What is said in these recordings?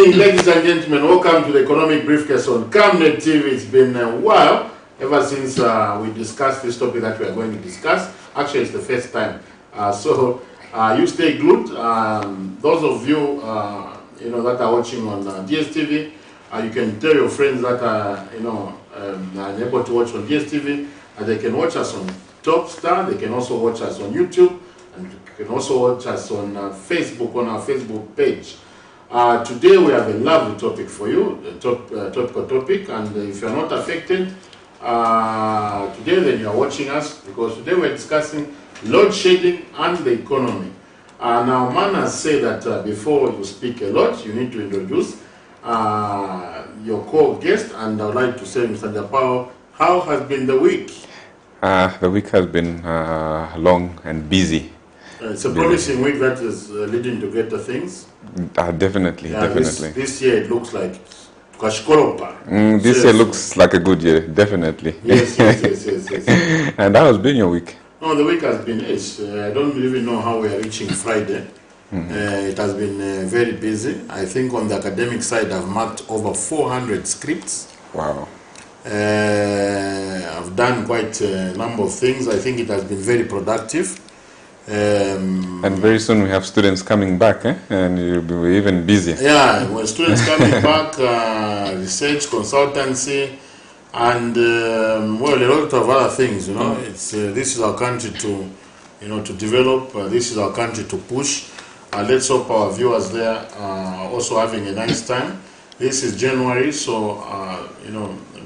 evening, ladies and gentlemen. Welcome to the Economic Briefcase on Camnet TV. It's been a while ever since we discussed this topic that we are going to discuss. Actually, it's the first time. So you stay glued. Those of you, that are watching on DSTV, you can tell your friends that are unable to watch on DSTV. They can watch us on Top Star. They can also watch us on YouTube, and you can also watch us on Facebook, on our Facebook page. Today we have a lovely topic for you, a topical topic, and if you are not affected today, then you are watching us, because today we are discussing load shedding and the economy. Now, man has said that before you speak a lot, you need to introduce your co-guest, and I would like to say, Mr. Japao, how has been the week? The week has been long and busy. It's a promising week that is leading to greater things. Definitely, definitely. This year it looks like Kashkoropa. This year looks like a good year, definitely. Yes. And how has been your week? No, the week has been I don't even know how we are reaching Friday. It has been very busy. I think on the academic side I've marked over 400 scripts. Wow. I've done quite a number of things. I think it has been very productive. And very soon we have students coming back, and you'll be even busier. Yeah, when students coming back, research, consultancy, and a lot of other things. It's this is our country to, to develop. This is our country to push. Let's hope our viewers there are also having a nice time. This is January, so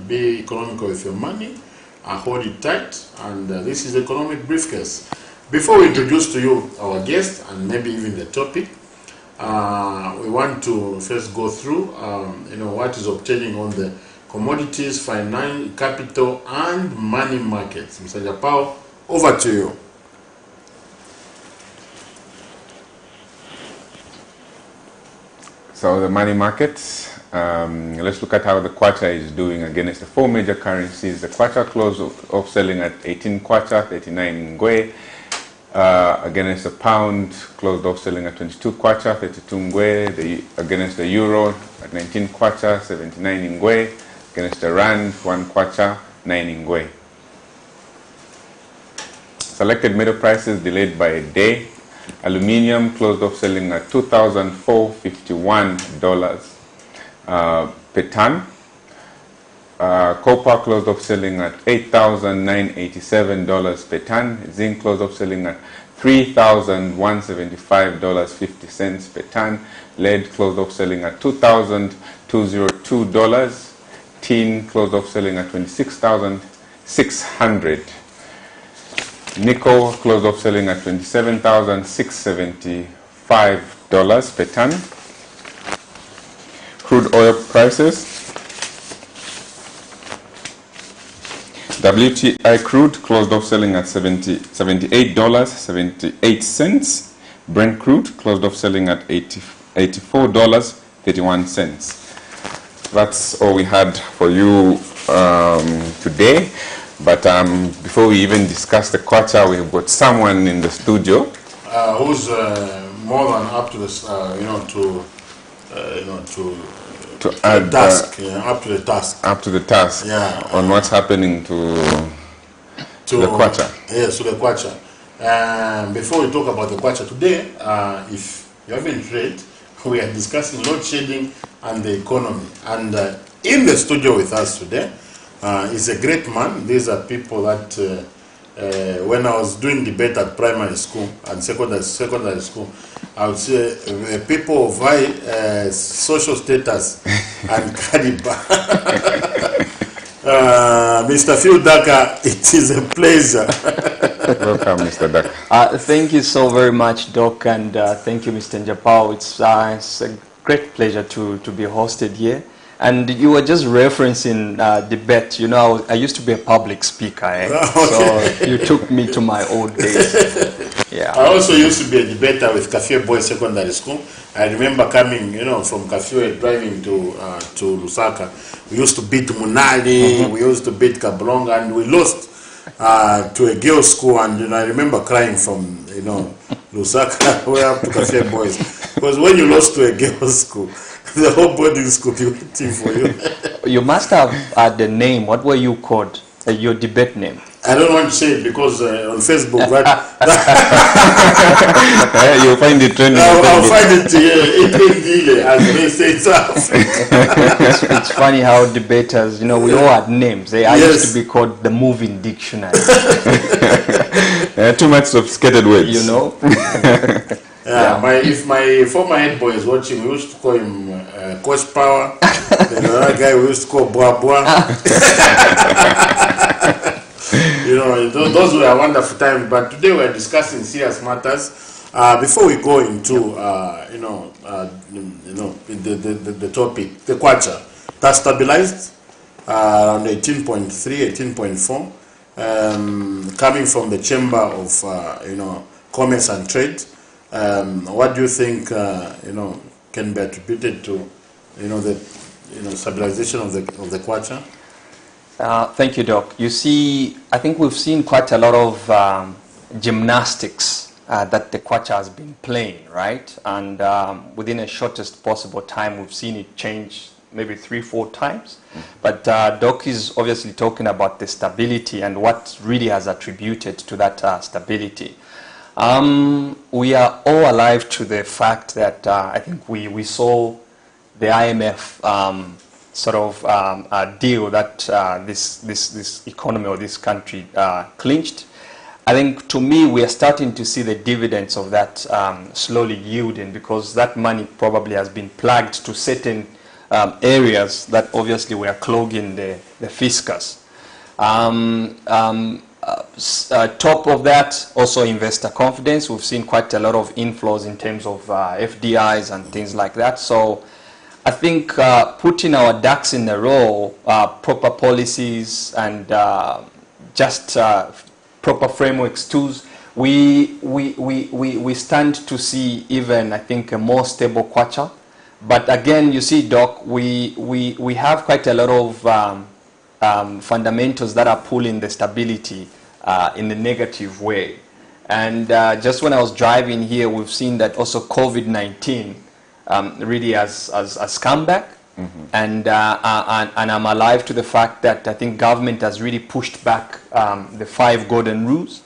be economical with your money. Hold it tight, and this is the Economic Briefcase. Before we introduce to you our guest and maybe even the topic, we want to first go through, what is obtaining on the commodities, finance, capital, and money markets. Mr. Japao, over to you. So the money markets, let's look at how the kwacha is doing against the four major currencies. The kwacha closed off selling at 18 kwacha, 39 ngwe. Against the pound, closed off selling at 22 kwacha, 32 ngwe. Against the euro at 19 kwacha, 79 ngwe. Against the rand, 1 kwacha, 9 ngwe. Selected metal prices delayed by a day. Aluminium closed off selling at $2,451 per ton. Copper closed off selling at $8,987 per ton. Zinc closed off selling at $3,175.50 per ton. Lead closed off selling at $2,202. Tin closed off selling at $26,600. Nickel closed off selling at $27,675 per ton. Crude oil prices. WTI crude closed off selling at $78.78. Brent crude closed off selling at $84.31. That's all we had for you today. But before we even discuss the kwacha, we've got someone in the studio who's more than up to this, to add task, up to the task. Up to the task, on what's happening to the kwacha. Yes, to the kwacha. Before we talk about the kwacha today, if you haven't read, we are discussing load shedding and the economy. And in the studio with us today is a great man. These are people that when I was doing debate at primary school and secondary school, I would say people of high social status and caliber. Mr. DAKA, it is a pleasure. Welcome, Mr. DAKA. Thank you so very much, Doc, and thank you, Mr. Japao. It's a great pleasure to be hosted here. And you were just referencing debate. I used to be a public speaker, Okay. So you took me to my old days. Yeah. I also used to be a debater with Kafue Boys Secondary School. I remember coming, from Kafue, driving to Lusaka. We used to beat Munali, we used to beat Kablonga, and we lost to a girls' school. And I remember crying from Lusaka way up to Kafue Boys, because when you lost to a girls' school, The whole boarding school be waiting for you. You must have had the name. What were you called? Your debate name? I don't want to say it because on Facebook, right? You'll find it trending. I'll find it as they say it. It's funny how debaters, we all had names. I used to be called the moving dictionary. Too much sophisticated words. If my former head boy is watching, we used to call him Coach Power. Then another guy we used to call Boa Boa. Those were a wonderful time. But today we are discussing serious matters. Before we go into the topic, the kwacha that stabilized around 18.3, 18.4, coming from the Chamber of Commerce and Trade. What do you think can be attributed to the stabilization of the kwacha? Thank you, Doc. You see, I think we've seen quite a lot of gymnastics that the kwacha has been playing, right? And within the shortest possible time, we've seen it change maybe 3-4 times. But Doc is obviously talking about the stability and what really has attributed to that stability. We are all alive to the fact that I think we saw the IMF deal that this economy or this country clinched. I think to me we are starting to see the dividends of that slowly yielding, because that money probably has been plugged to certain areas that obviously were clogging the fiscus. Top of that, also investor confidence. We've seen quite a lot of inflows in terms of FDIs and things like that. So I think putting our ducks in a row, proper policies and just proper frameworks tools, we stand to see even, I think, a more stable kwacha. But again, you see, Doc, we have quite a lot of fundamentals that are pulling the stability in the negative way. And just when I was driving here, we've seen that also COVID-19 really has come back. And I'm alive to the fact that I think government has really pushed back the 5 golden rules.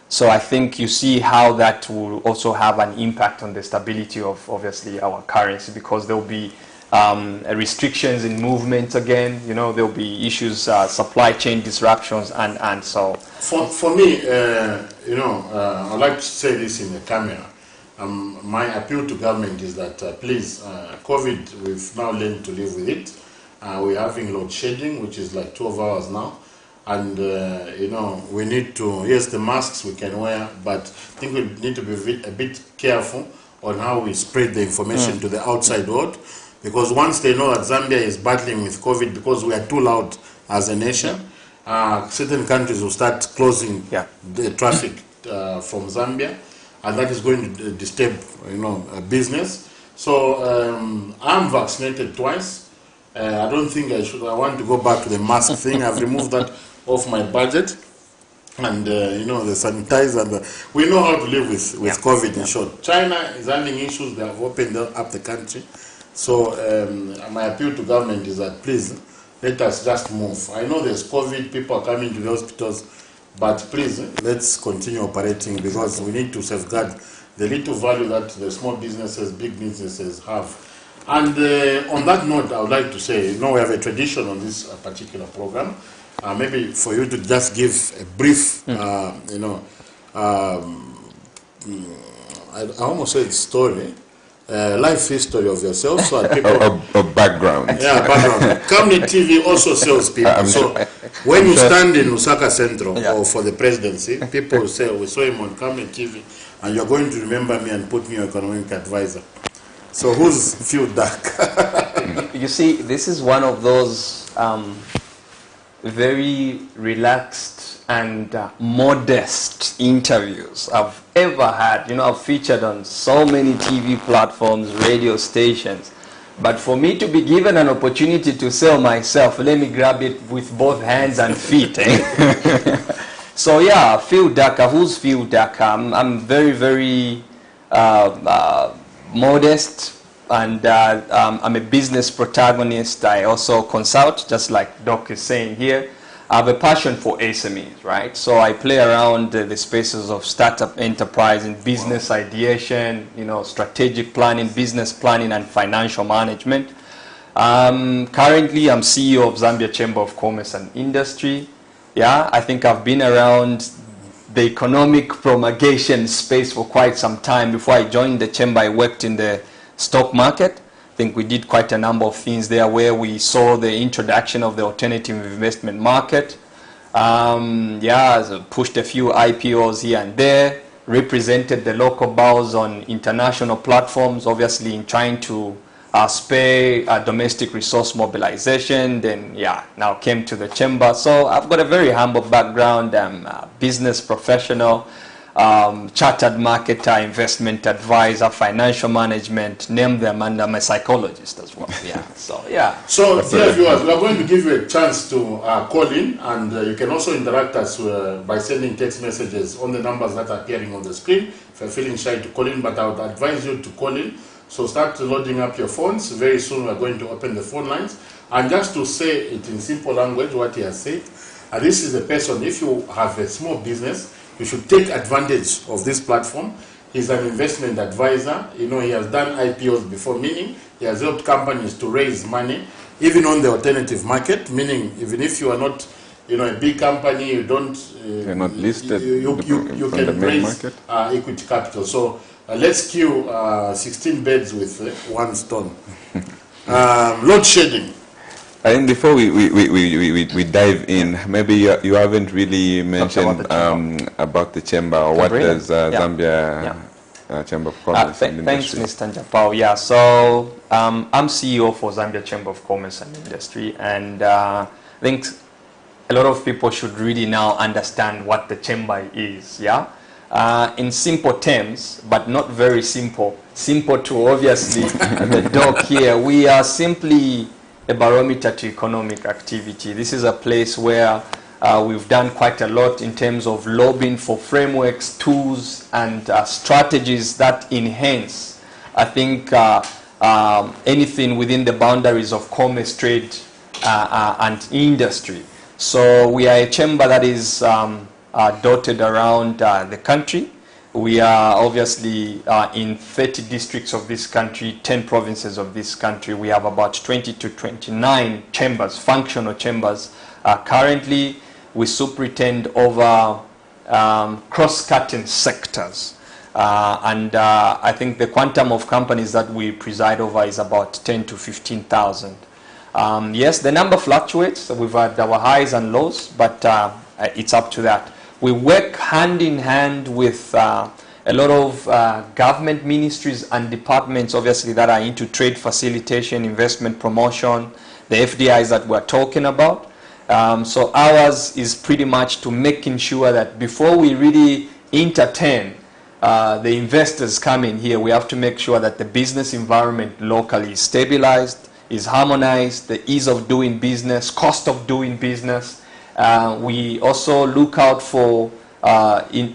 So I think you see how that will also have an impact on the stability of obviously our currency, because there will be restrictions in movement again. There will be issues, supply chain disruptions, and so. For me, I'd like to say this in the camera. My appeal to government is that please, COVID, we've now learned to live with it. We're having load shedding, which is like 12 hours now. And, we need to, yes, the masks we can wear, but I think we need to be a bit careful on how we spread the information to the outside world. Because once they know that Zambia is battling with COVID because we are too loud as a nation, certain countries will start closing the traffic from Zambia. And that is going to disturb, business. So I'm vaccinated twice. I don't think I want to go back to the mask thing. I've removed that off my budget. And, the sanitizer. We know how to live with COVID in short. China is having issues. They have opened up the country. So my appeal to government is that please, let us just move. I know there's COVID, people are coming to the hospitals. But please, let's continue operating, because we need to safeguard the little value that the small businesses, big businesses have. And on that note, I would like to say, we have a tradition on this particular program. Maybe for you to just give a brief, I almost said story, life history of yourself, so that people a background. Yeah, background. Camnet TV also sells people. So when you stand in Lusaka Central or for the presidency, people will say, we saw him on Camnet TV, and you're going to remember me and put me your economic advisor. So who's Phil Dark? You see, this is one of those very relaxed and modest interviews I've ever had. I've featured on so many TV platforms, radio stations. But for me to be given an opportunity to sell myself, let me grab it with both hands and feet. So yeah, Phil Daka. Who's Phil Daka? I'm very, very modest, and I'm a business protagonist. I also consult, just like Doc is saying here. I have a passion for SMEs, right? So I play around the spaces of startup enterprise and business ideation, you know, strategic planning, business planning, and financial management. Currently, I'm CEO of Zambia Chamber of Commerce and Industry. Yeah, I think I've been around the economic promulgation space for quite some time. Before I joined the chamber, I worked in the stock market. I think we did quite a number of things there where we saw the introduction of the alternative investment market. Pushed a few IPOs here and there, represented the local bourse on international platforms, obviously in trying to spare domestic resource mobilization. Then, now came to the chamber. So I've got a very humble background. I'm a business professional, chartered marketer, investment advisor, financial management, name them, and I'm a psychologist as well. So dear viewers, we are going to give you a chance to call in, and you can also interact us by sending text messages on the numbers that are appearing on the screen. If you're feeling shy to call in, but I would advise you to call in. So start loading up your phones. Very soon we're going to open the phone lines. And just to say it in simple language, what he has said, this is a person, if you have a small business, you should take advantage of this platform. He's an investment advisor. You know, he has done IPOs before, meaning he has helped companies to raise money, even on the alternative market, meaning even if you are not, you know, a big company, you don't, you're not listed, you can raise equity capital. So let's kill 16 birds with one stone. Load shedding. I think before we dive in, maybe you haven't really mentioned about the chamber, or what does Zambia Chamber of Commerce and Industry. Thanks, Mr. Njapao. So I'm CEO for Zambia Chamber of Commerce and Industry, and I think a lot of people should really now understand what the chamber is. In simple terms, but not very simple to obviously the doc here, we are simply a barometer to economic activity. This is a place where we've done quite a lot in terms of lobbying for frameworks, tools, and strategies that enhance, I think, anything within the boundaries of commerce, trade, and industry. So we are a chamber that is dotted around the country. We are obviously in 30 districts of this country, 10 provinces of this country. We have about 20 to 29 chambers, functional chambers. Currently, we superintend over cross-cutting sectors. I think the quantum of companies that we preside over is about 10 to 15,000. Yes, the number fluctuates. We've had our highs and lows, but it's up to that. We work hand in hand with a lot of government ministries and departments, obviously, that are into trade facilitation, investment promotion, the FDIs that we're talking about. So ours is pretty much to making sure that before we really entertain the investors coming here, we have to make sure that the business environment locally is stabilized, is harmonized, the ease of doing business, cost of doing business. We also look out for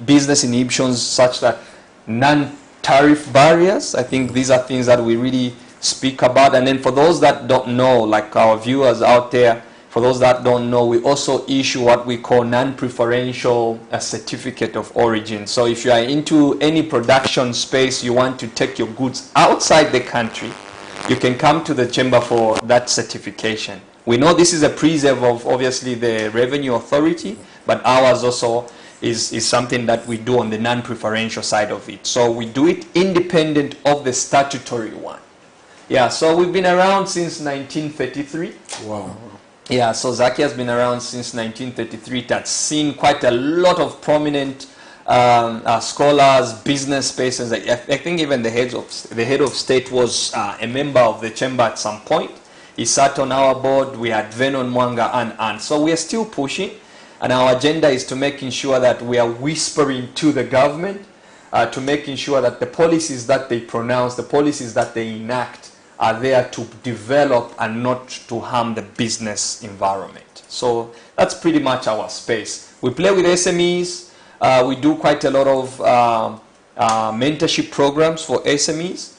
business inhibitions such that non-tariff barriers. I think these are things that we really speak about. And then for those that don't know, like our viewers out there, for those that don't know, we also issue what we call non-preferential certificate of origin. So if you are into any production space, you want to take your goods outside the country, you can come to the chamber for that certification. We know this is a preserve of obviously the Revenue Authority, but ours also is something that we do on the non-preferential side of it. So we do it independent of the statutory one. So we've been around since 1933. Wow. So Zaki has been around since 1933. That's seen quite a lot of prominent scholars, business spaces. I think even the head of state was a member of the chamber at some point. He sat on our board. We had Venon Mwanga and so we are still pushing, and our agenda is to making sure that we are whispering to the government, to making sure that the policies that they pronounce, the policies that they enact, are there to develop and not to harm the business environment. So that's pretty much our space. We play with SMEs. We do quite a lot of mentorship programs for SMEs.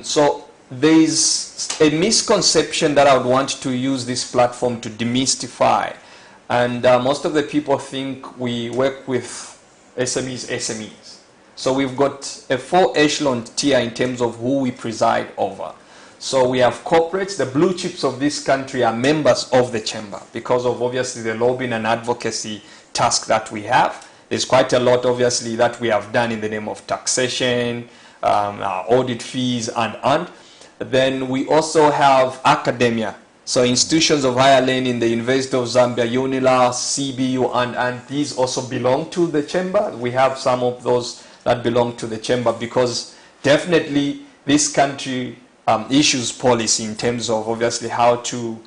So there's a misconception that I would want to use this platform to demystify. And most of the people think we work with SMEs. So we've got a 4-echelon tier in terms of who we preside over. So we have corporates. The blue chips of this country are members of the chamber because of obviously the lobbying and advocacy task that we have. There's quite a lot obviously that we have done in the name of taxation, our audit fees and. Then we also have academia. So institutions of higher learning, the University of Zambia, UNILA, CBU, and these also belong to the chamber. We have some of those that belong to the chamber because definitely this country issues policy in terms of obviously how to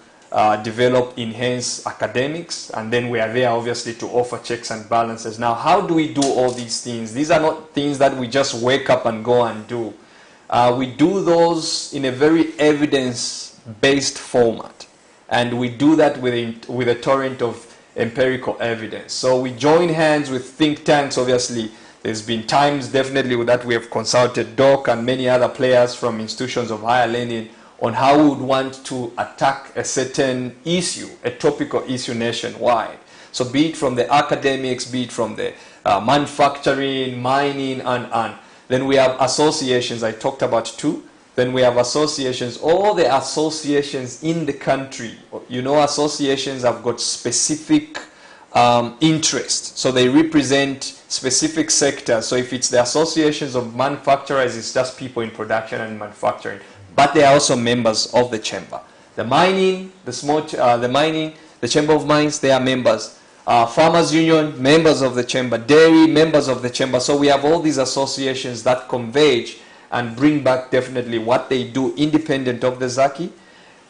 develop, enhance academics, and then we are there obviously to offer checks and balances. Now, how do we do all these things? These are not things that we just wake up and go and do. We do those in a very evidence-based format, and we do that with a torrent of empirical evidence. So we join hands with think tanks. Obviously, there's been times definitely that we have consulted DAKA and many other players from institutions of higher learning on how we would want to attack a certain issue, a topical issue nationwide. So be it from the academics, be it from the manufacturing, mining, and. Then we have associations, I talked about 2. Then we have associations, all the associations in the country. You know, associations have got specific interests. So they represent specific sectors. So if it's the associations of manufacturers, it's just people in production and manufacturing. But they are also members of the chamber. The mining, the Chamber of Mines, they are members. Farmers Union, members of the chamber. Dairy, members of the chamber. So we have all these associations that converge and bring back definitely what they do independent of the Zaki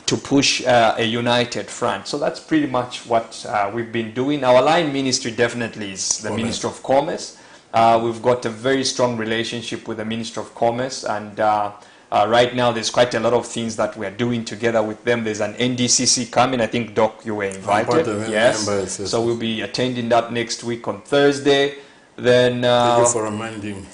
to push a united front. So that's pretty much what we've been doing. Our line ministry definitely is the Minister of Commerce. We've got a very strong relationship with the Minister of Commerce, and right now there's quite a lot of things that we're doing together with them. There's an NDCC coming. I think, Doc, you were invited. Yes. So we'll be attending that next week on Thursday. Then thank you for reminding me.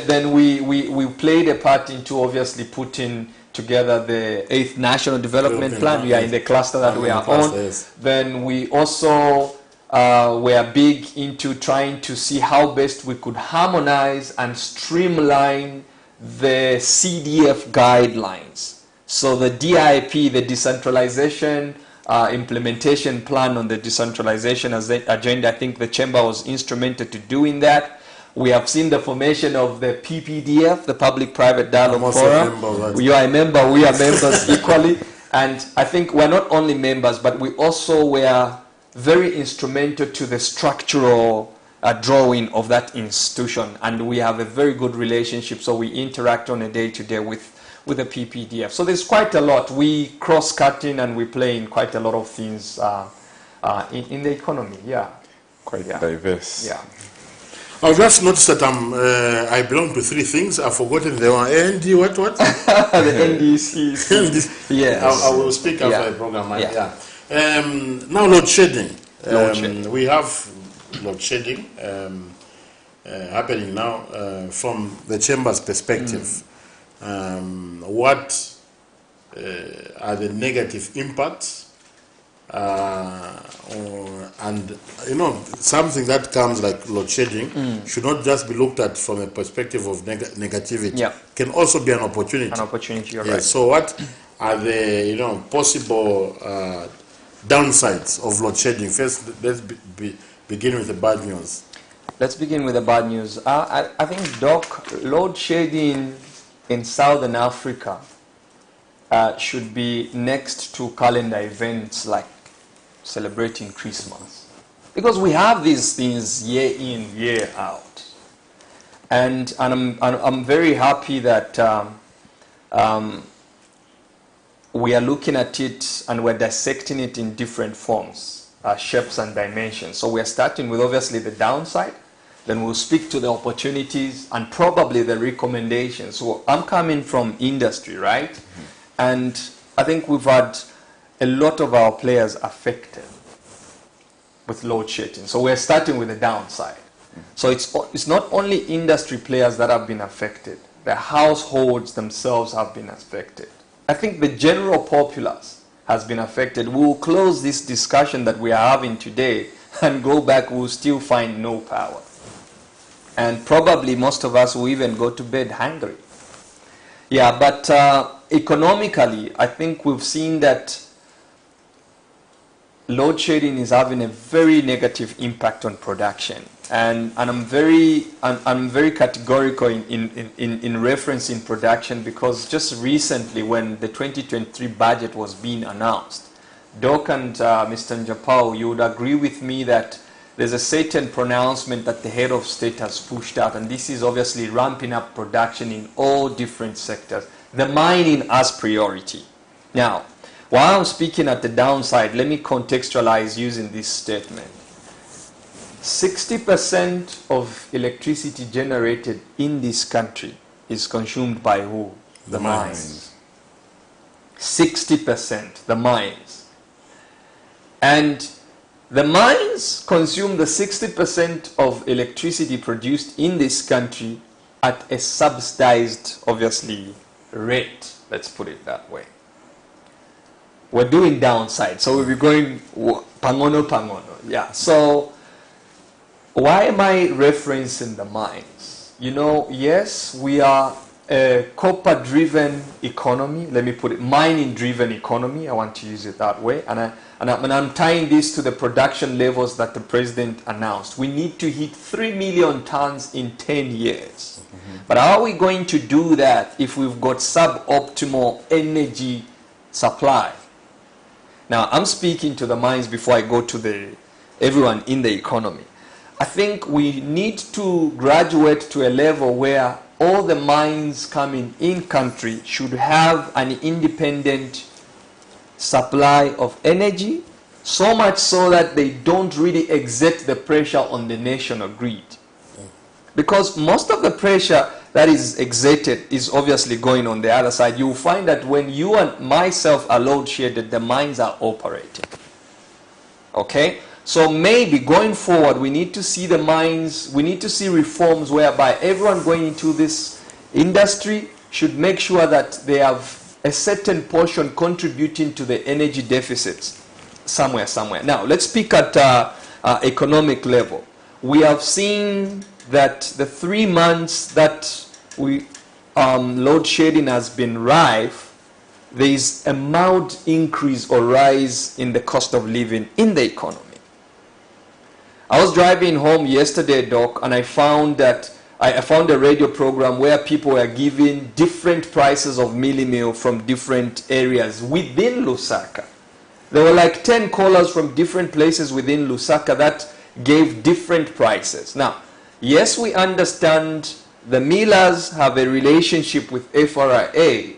then we played a part into obviously putting together the 8th National Development Plan. We are in the cluster that we are on. Yes. Then we also were big into trying to see how best we could harmonize and streamline the CDF guidelines. So the DIP, the Decentralization Implementation Plan on the Decentralization Agenda, I think the Chamber was instrumental to doing that. We have seen the formation of the PPDF, the Public-Private Dialogue Forum. You are a member, we are members equally. And I think we're not only members, but we also were very instrumental to the structural drawing of that institution, and we have a very good relationship, so we interact on a day-to-day with the PPDF. So there's quite a lot. We cross-cutting and we play in quite a lot of things in the economy, yeah. Quite diverse. Yeah. I've just noticed that I belong to 3 things. I've forgotten the one. ND, what? The NDC. Yes. I will speak after the program. Now, load shedding. We have load shedding happening now from the chamber's perspective. What are the negative impacts? And you know, something that comes like load shedding should not just be looked at from a perspective of negativity. Yeah. Can also be an opportunity. An opportunity, you're right. right. So what are the possible downsides of load shedding? First, let's begin with the bad news. Let's begin with the bad news. I think, Doc, load shedding in Southern Africa should be next to calendar events like celebrating Christmas, because we have these things year in, year out, and I'm very happy that we are looking at it and we're dissecting it in different forms, shapes and dimensions. So we're starting with obviously the downside, then we'll speak to the opportunities and probably the recommendations. So I'm coming from industry, right? Mm-hmm. And I think we've had a lot of our players affected with load shedding. So we're starting with the downside. Mm-hmm. So it's not only industry players that have been affected. the households themselves have been affected. I think the general populace has been affected. We will close this discussion that we are having today and go back, we'll still find no power. And probably most of us will even go to bed hungry. Yeah, but economically, I think we've seen that load shedding is having a very negative impact on production. And I'm very categorical in referencing production, because just recently when the 2023 budget was being announced, Doc and Mr. Njapao, you would agree with me that there's a certain pronouncement that the head of state has pushed out, and this is obviously ramping up production in all different sectors. The mining as priority. Now, while I'm speaking at the downside, let me contextualize using this statement. 60% of electricity generated in this country is consumed by who? The mines. 60%, the mines. And the mines consume the 60% of electricity produced in this country at a subsidized, obviously, rate. Let's put it that way. We're doing downside, so we'll be going pangono. Yeah, so why am I referencing the mines? You know, yes, we are a copper-driven economy. Let me put it, mining-driven economy. I want to use it that way. And I'm tying this to the production levels that the president announced. We need to hit 3 million tons in 10 years. But how are we going to do that if we've got suboptimal energy supply? Now, I'm speaking to the mines before I go to everyone in the economy. I think we need to graduate to a level where all the mines coming in country should have an independent supply of energy, so much so that they don't really exert the pressure on the national grid. Because most of the pressure that is exerted is obviously going on the other side. You will find that when you and myself are load shedded, the mines are operating. Okay? So maybe going forward, we need to see the mines, we need to see reforms whereby everyone going into this industry should make sure that they have a certain portion contributing to the energy deficits somewhere. Now, let's speak at economic level. We have seen that the 3 months that load shedding has been rife, there is a mild increase or rise in the cost of living in the economy. I was driving home yesterday, Doc, and I found that I found a radio program where people were giving different prices of mealie meal from different areas within Lusaka. There were like 10 callers from different places within Lusaka that gave different prices. Now, yes, we understand the millers have a relationship with FRA,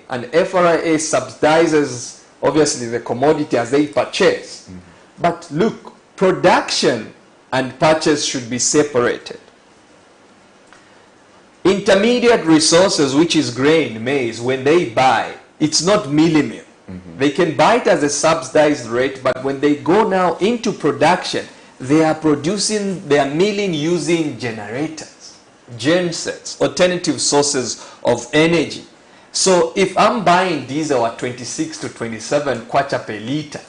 and FRA subsidizes, obviously, the commodity as they purchase. But look, production and purchase should be separated. Intermediate resources, which is grain, maize, when they buy, it's not mealie meal. They can buy it as a subsidized rate, but when they go now into production, they are producing their milling using generators, gensets, alternative sources of energy. So if I'm buying diesel at 26 to 27 kwacha per liter,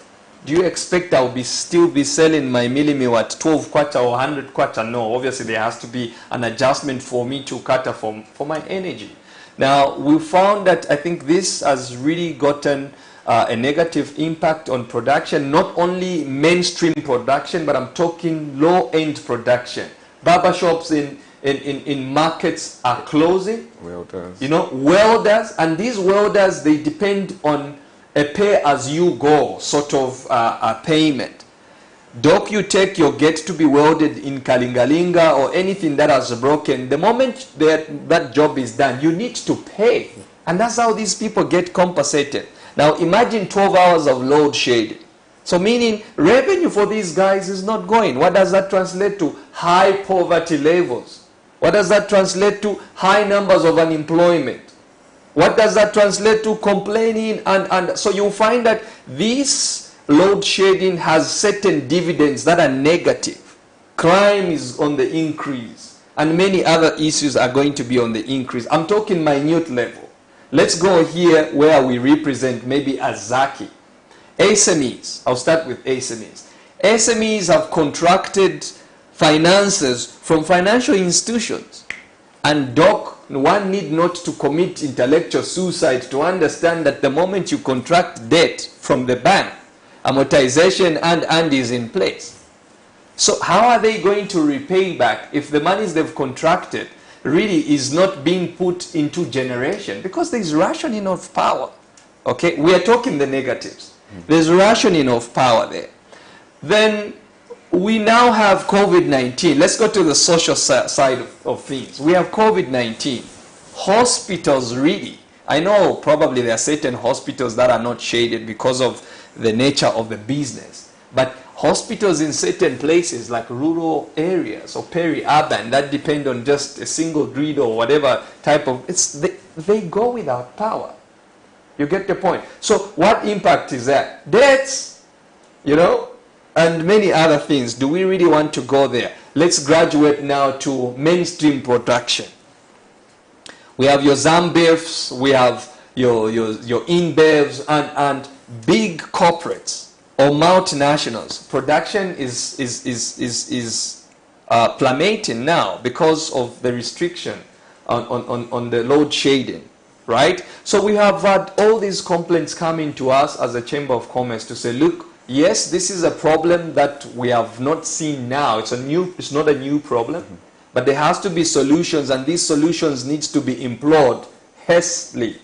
do you expect I will still be selling my mealie meal at 12 kwacha or 100 kwacha? No, obviously there has to be an adjustment for me to cater for my energy. Now, we found that I think this has really gotten a negative impact on production, not only mainstream production, but I'm talking low-end production. Barbershops in markets are closing. Welders. You know, welders, and these welders, they depend on a pay-as-you-go sort of payment. Doc, you take your gate to be welded in Kalingalinga or anything that has broken. The moment that job is done, you need to pay. And that's how these people get compensated. Now imagine 12 hours of load shedding. So meaning revenue for these guys is not going. What does that translate to? High poverty levels. What does that translate to? High numbers of unemployment. What does that translate to? Complaining. And so you'll find that this load shedding has certain dividends that are negative. Crime is on the increase. and many other issues are going to be on the increase. I'm talking minute level. Let's go here where we represent maybe Azaki. SMEs, I'll start with SMEs. SMEs have contracted finances from financial institutions. And Doc, one need not to commit intellectual suicide to understand that the moment you contract debt from the bank, amortization and is in place. So how are they going to repay back if the monies they've contracted really is not being put into generation? Because there's rationing of power. Okay, we are talking the negatives. There's rationing of power there. Then we now have COVID-19. Let's go to the social side of things. We have COVID-19. Hospitals really, I know probably there are certain hospitals that are not shaded because of the nature of the business. But hospitals in certain places like rural areas or peri-urban that depend on just a single grid or whatever type of, they go without power. You get the point? So what impact is that? Debts, you know, and many other things. Do we really want to go there? Let's graduate now to mainstream production. We have your ZAMBIAs, we have your InBevs and big corporates or multinationals. Production is plummeting now because of the restriction on the load shedding, right? So we have had all these complaints coming to us as a Chamber of Commerce to say, look, yes, this is a problem that we have not seen now. It's not a new problem, but there has to be solutions, and these solutions needs to be employed hastily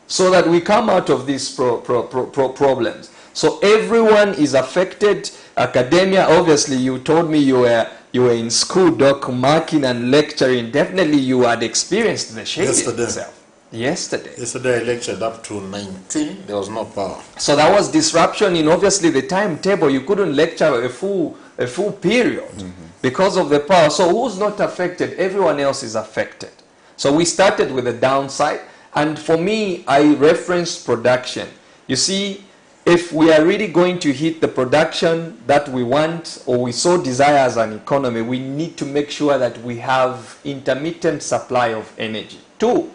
so that we come out of these problems. So everyone is affected. Academia, obviously, you told me you were in school, Doc, marking and lecturing. Definitely you had experienced the shading itself. Yesterday I lectured up to 19. There was no power. So that was disruption in obviously the timetable. You couldn't lecture a full period because of the power. So who's not affected? Everyone else is affected. So we started with the downside. And for me, I referenced production. You see, if we are really going to hit the production that we want or we so desire as an economy, we need to make sure that we have intermittent supply of energy. 2,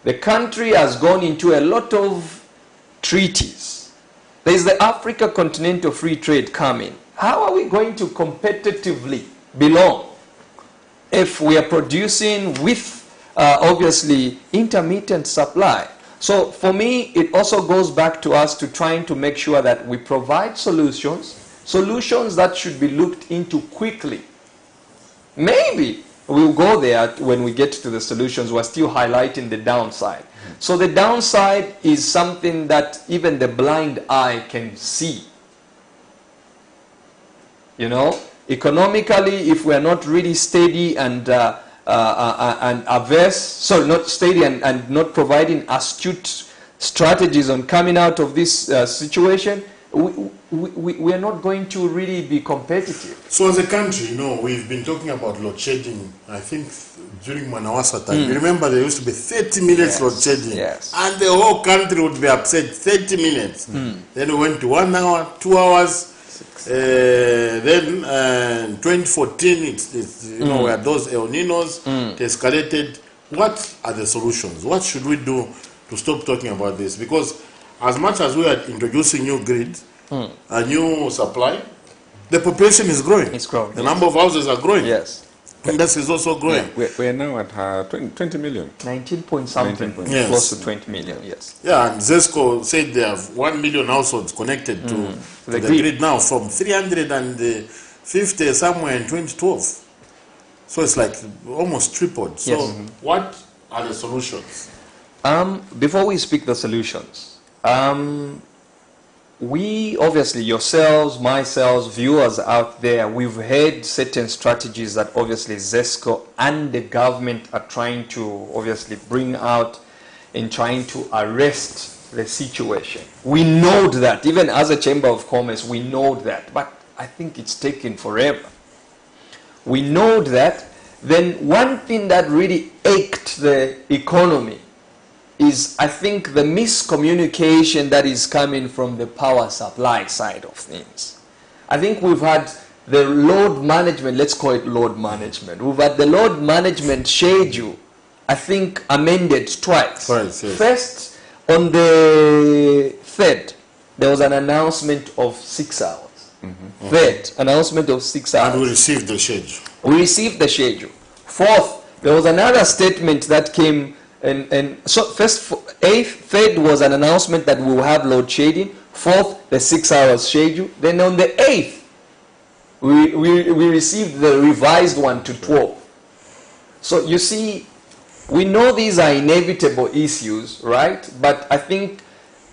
the country has gone into a lot of treaties. There is the Africa Continental Free Trade coming. How are we going to competitively belong if we are producing with obviously intermittent supply? So for me, it also goes back to us to trying to make sure that we provide solutions that should be looked into quickly. Maybe we'll go there when we get to the solutions. We're still highlighting the downside. So the downside is something that even the blind eye can see. You know, economically, if we're not really steady and averse, sorry, not steady and not providing astute strategies on coming out of this situation, we are not going to really be competitive. So as a country, you know, we've been talking about load shedding, I think, during Manawasa time. You remember there used to be 30 minutes load shedding. And the whole country would be upset, 30 minutes. Then we went to 1 hour, 2 hours. Then 2014, it's you know, where those El Ninos it escalated. What are the solutions? What should we do to stop talking about this? Because as much as we are introducing new grid, a new supply, the population is growing. It's growing. The number of houses are growing. Yes. Industry is also growing. Yeah, we are now at 20 million. 19 point something, Yes. close to 20 million, yes. Yeah, and ZESCO said they have 1 million households connected to the grid now from 350 somewhere in 2012. So it's like almost tripled. So what are the solutions? Before we speak the solutions, we obviously, yourselves, myself, viewers out there, we've heard certain strategies that obviously ZESCO and the government are trying to obviously bring out in trying to arrest the situation. We know that, even as a Chamber of Commerce, we know that, but I think it's taken forever. We know that. Then one thing that really ached the economy is, I think, the miscommunication that is coming from the power supply side of things. I think we've had the load management, let's call it load management. We've had the load management schedule, I think, amended twice. Yes. First, on the 3rd, there was an announcement of 6 hours. Third, announcement of 6 hours. And we received the schedule. We received the schedule. 4th, there was another statement that came, and so first, 8th, 3rd was an announcement that we will have load shedding. 4th, the 6 hours schedule. Then on the 8th, we received the revised one to 12. So you see, we know these are inevitable issues, right? But I think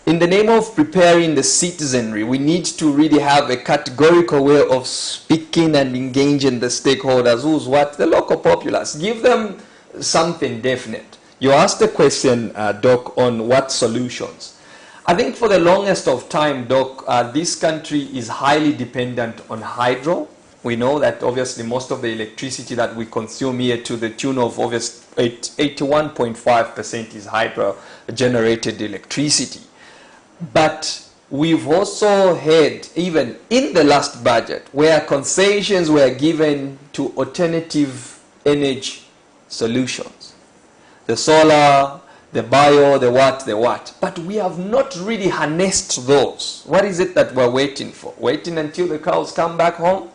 in the name of preparing the citizenry, we need to really have a categorical way of speaking and engaging the stakeholders. Who's what? The local populace. Give them something definite. You asked the question, Doc, on what solutions. I think for the longest of time, Doc, this country is highly dependent on hydro. We know that obviously most of the electricity that we consume here to the tune of 81.5% is hydro-generated electricity. But we've also had, even in the last budget, where concessions were given to alternative energy solutions. The solar, the bio, the what. But we have not really harnessed those. What is it that we're waiting for? Waiting until the cows come back home?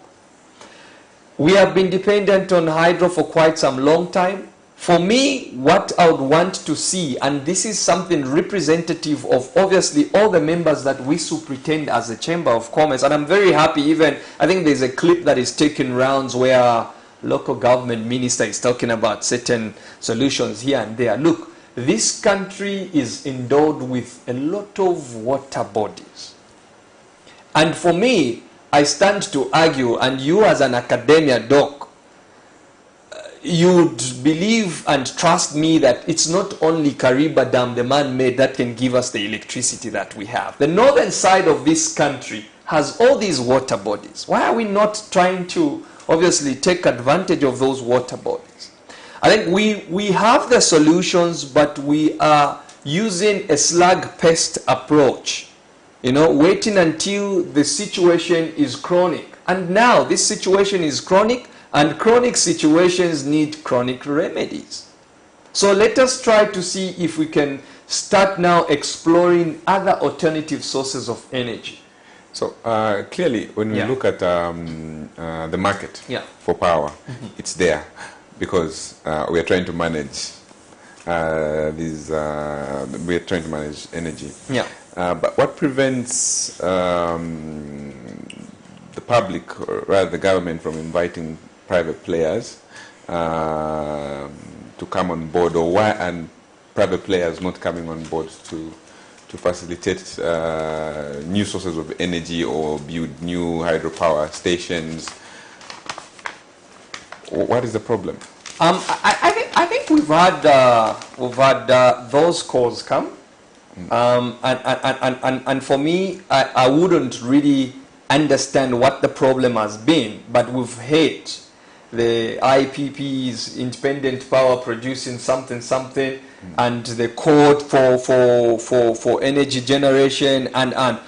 We have been dependent on hydro for quite some long time. For me, what I would want to see, and this is something representative of obviously all the members that we superintend as a Chamber of Commerce, and I'm very happy even, I think there's a clip that is taking rounds where local government minister is talking about certain solutions here and there. Look, this country is endowed with a lot of water bodies. And for me, I stand to argue, and you as an academia, Doc, you'd believe and trust me that it's not only Kariba Dam, the man-made, that can give us the electricity that we have. The northern side of this country has all these water bodies. Why are we not trying to obviously take advantage of those water bodies? I think we have the solutions, but we are using a slug pest approach. You know, waiting until the situation is chronic. And now this situation is chronic, and chronic situations need chronic remedies. So let us try to see if we can start now exploring other alternative sources of energy. So clearly, when we look at the market for power, it's there because we are trying to manage we are trying to manage energy. Yeah. But what prevents the public, or rather the government, from inviting private players to come on board, or why and private players not coming on board to facilitate new sources of energy or build new hydropower stations? What is the problem? I think we've had those calls come, and for me, I wouldn't really understand what the problem has been, but we've had the IPPs, independent power producing something, and the code for energy generation, and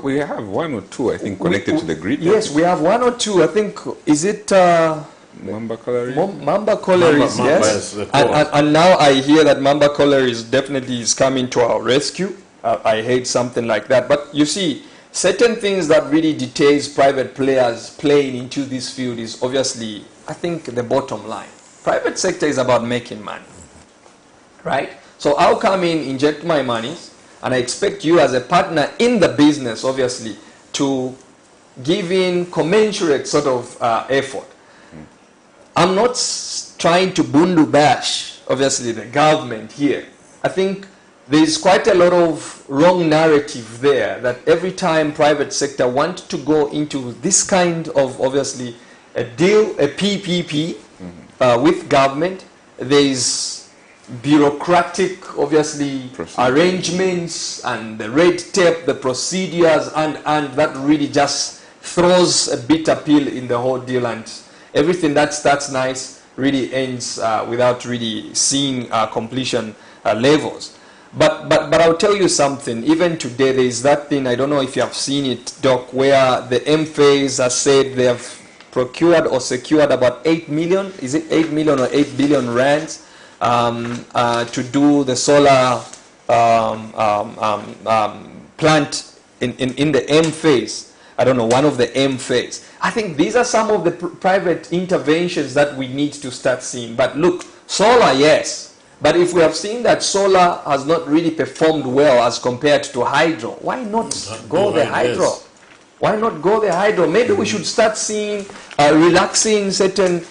we have one or two, I think, connected to the grid. Yes, we have one or two. I think, is it Mamba Colliery? Mamba Collieries, yes. And now I hear that Mamba Collieries definitely is coming to our rescue. I hate something like that. But you see, certain things that really details private players playing into this field is obviously, I think, the bottom line. Private sector is about making money, right? So I'll come in, inject my money, and I expect you as a partner in the business, obviously, to give in commensurate sort of effort. I'm not trying to bundu bash, obviously, the government here. I think there's quite a lot of wrong narrative there, that every time private sector want to go into this kind of, obviously, a deal, a PPP with government, there's bureaucratic, obviously, arrangements and the red tape, the procedures, and that really just throws a bitter pill in the whole deal, and everything that's nice really ends without really seeing completion levels. But I'll tell you something. Even today, there is that thing. I don't know if you have seen it, Doc, where the M-Phase has said they have procured or secured about 8 million. Is it 8 million or 8 billion rands to do the solar plant in the M-Phase. I don't know, one of the M-Phase. I think these are some of the private interventions that we need to start seeing. But look, solar, yes. But if we have seen that solar has not really performed well as compared to hydro, why not go the hydro? Why not go the hydro? Maybe we should start seeing relaxing certain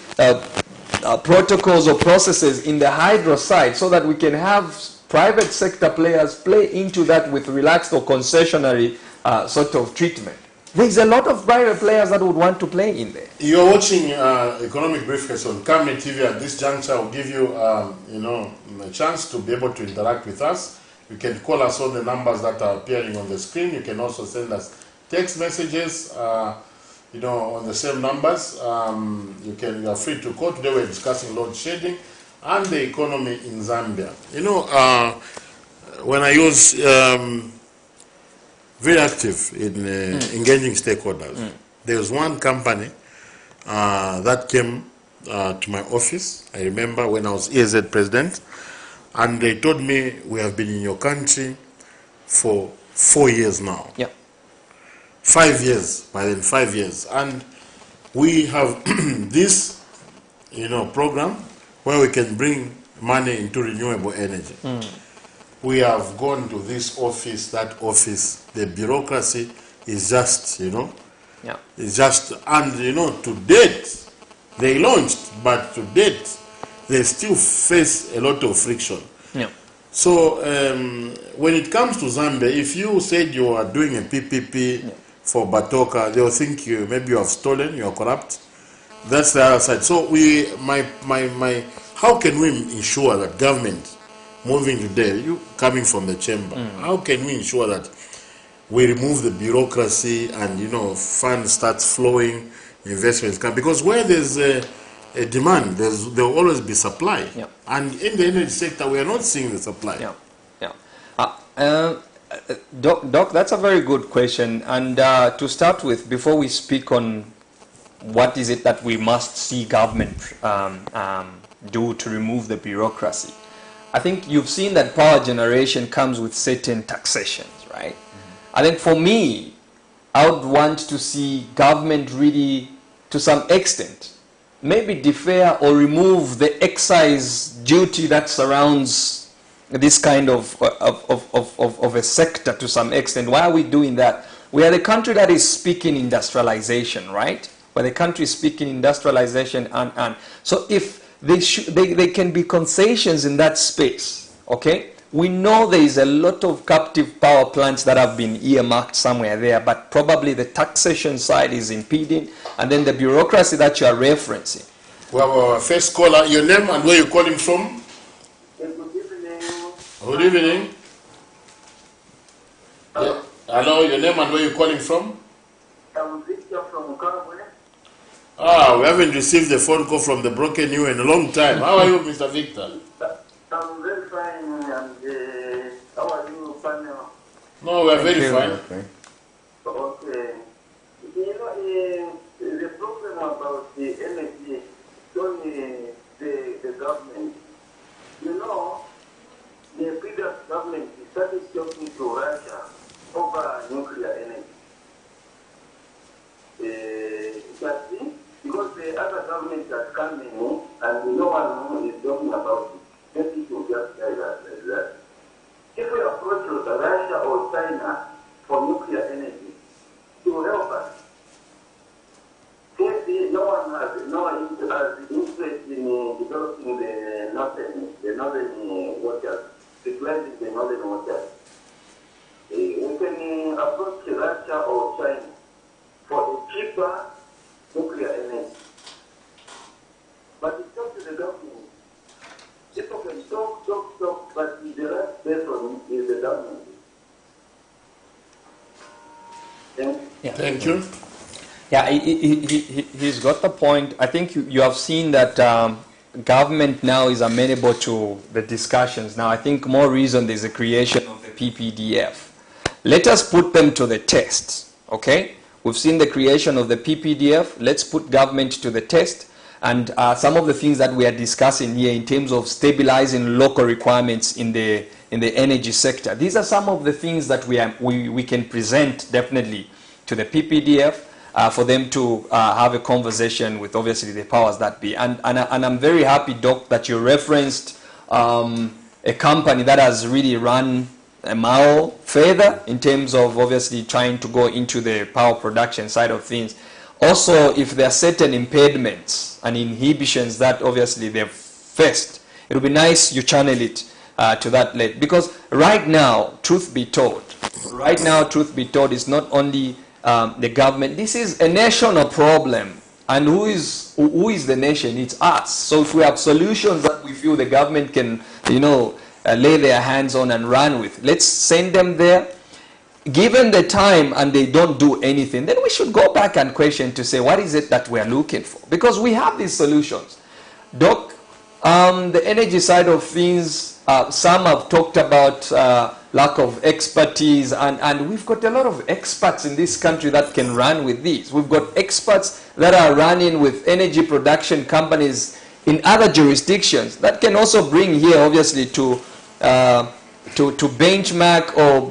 protocols or processes in the hydro side so that we can have private sector players play into that with relaxed or concessionary sort of treatment. There's a lot of private players that would want to play in there. You're watching Economic Briefcase on Camnet TV. At this juncture, I'll give you, a chance to be able to interact with us. You can call us on the numbers that are appearing on the screen. You can also send us text messages, on the same numbers. You are free to call. Today we're discussing load shedding and the economy in Zambia. When I was very active in engaging stakeholders, there was one company that came to my office. I remember when I was EAZ president, and they told me, we have been in your country for 4 years now. Yeah. 5 years, by then 5 years. And we have this, program where we can bring money into renewable energy. We have gone to this office, that office. The bureaucracy is just, Yeah. it's just, and to date, they launched, but to date, they still face a lot of friction. Yeah. So when it comes to Zambia, if you said you are doing a PPP for Batoka, they'll think maybe you have stolen, you are corrupt. That's the other side. So how can we ensure that government, moving today, you coming from the chamber, how can we ensure that we remove the bureaucracy and funds starts flowing, investments come? Because where there's a demand, there will always be supply. Yeah. And in the energy sector, we are not seeing the supply. Yeah. Doc, that's a very good question. And to start with, before we speak on what is it that we must see government do to remove the bureaucracy, I think you've seen that power generation comes with certain taxations, right? I think for me, I would want to see government really, to some extent, maybe defer or remove the excise duty that surrounds this kind of a sector to some extent. Why are we doing that? We are the country that is speaking industrialization, right? We're the country speaking industrialization, and so if they can be concessions in that space, okay? We know there is a lot of captive power plants that have been earmarked somewhere there, but probably the taxation side is impeding, and then the bureaucracy that you are referencing. Well, our first caller, your name and where you're calling from? Good evening. Good evening. Yeah. Hello, your name and where you're calling from? I'm Victor from Kabwe. We haven't received a phone call from the Broken New in a long time. How are you, Mr. Victor? I'm very fine, and how are you, panel? No, we are very fine. Okay. Okay. The problem about the energy is only the government. The previous government started talking to Russia over nuclear energy. Because the other governments are coming in and no one is talking about it. Maybe to just say that. If we approach Russia or China for nuclear energy, it will help us. If no one has interest in developing the northern waters, utilizing the northern waters, we can approach Russia or China for a cheaper nuclear energy. But it's up to the government. People can talk, but the last person is the government. Thank you. Yeah, he's got the point. I think you have seen that government now is amenable to the discussions. Now, I think more reason there's a creation of the PPDF. Let us put them to the test, okay? We've seen the creation of the PPDF. Let's put government to the test. And some of the things that we are discussing here in terms of stabilizing local requirements in the energy sector. These are some of the things that we can present definitely to the PPDF for them to have a conversation with obviously the powers that be. And I'm very happy, Doc, that you referenced a company that has really run a mile further in terms of obviously trying to go into the power production side of things. Also, if there are certain impediments and inhibitions that obviously they've faced, it would be nice you channel it to that late. Because right now, truth be told, it's not only the government. This is a national problem. And who is the nation? It's us. So if we have solutions that we feel the government can, lay their hands on and run with, let's send them there. Given the time and they don't do anything, then we should go back and question to say, what is it that we're looking for? Because we have these solutions. Doc, the energy side of things, some have talked about lack of expertise, and we've got a lot of experts in this country that can run with these. We've got experts that are running with energy production companies in other jurisdictions that can also bring here, obviously, to benchmark or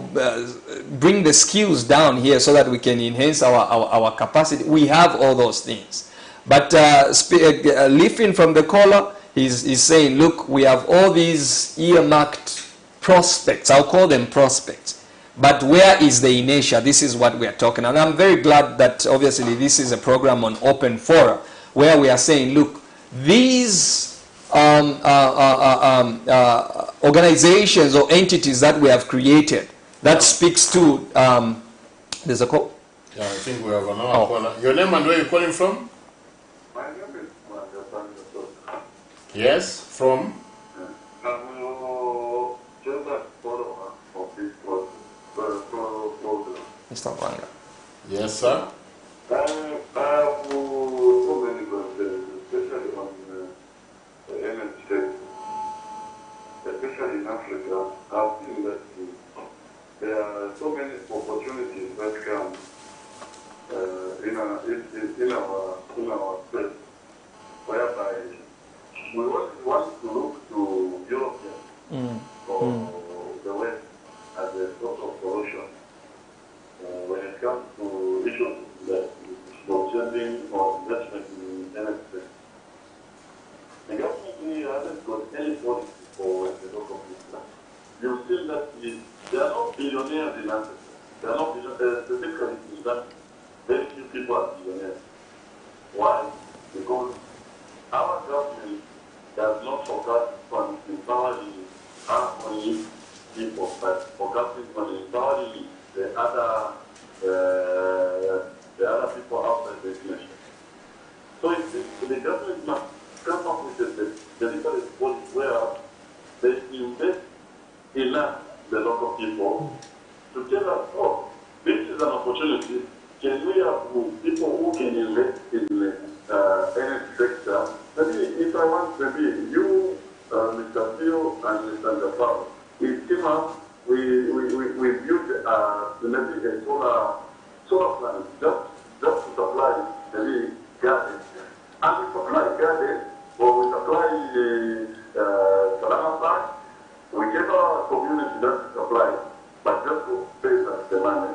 bring the skills down here so that we can enhance our capacity. We have all those things. But leafing from the caller, he's saying, look, we have all these earmarked prospects. I'll call them prospects. But where is the inertia? This is what we are talking about. And I'm very glad that obviously this is a program on open fora where we are saying, look, these organizations or entities that we have created, that speaks to, there's a call? Yeah, I think we have another caller. Your name and where you're calling from? My name is Manja. Yes, from? Mr. Wanga. Yes, sir. I have so many questions, especially on the energy sector, especially in Africa. I've seen that there are so many opportunities that come in our space, whereby we want to look to Europeans or the West as a sort of solution when it comes to issues that load-shedding or investment in energy sector. The government really hasn't got any policy for the local people. You see that there are no billionaires in Africa. There are no billionaires, specifically in that very few people are billionaires. Why? Because our government does not focus on empowering only people, but focusing on empowering the other people outside the nation. So the government must come up with a deliberate policy where they invest enough the local people to tell us, oh, this is an opportunity. Can we have people who can invest in the energy sector? Maybe if I want, maybe you, Mr. Phil and Mr. Japal, we team up, we build maybe a solar plant just to supply maybe gas. And we supply gas, or we supply Salama Park, whichever community that supply, but just to pay us the money.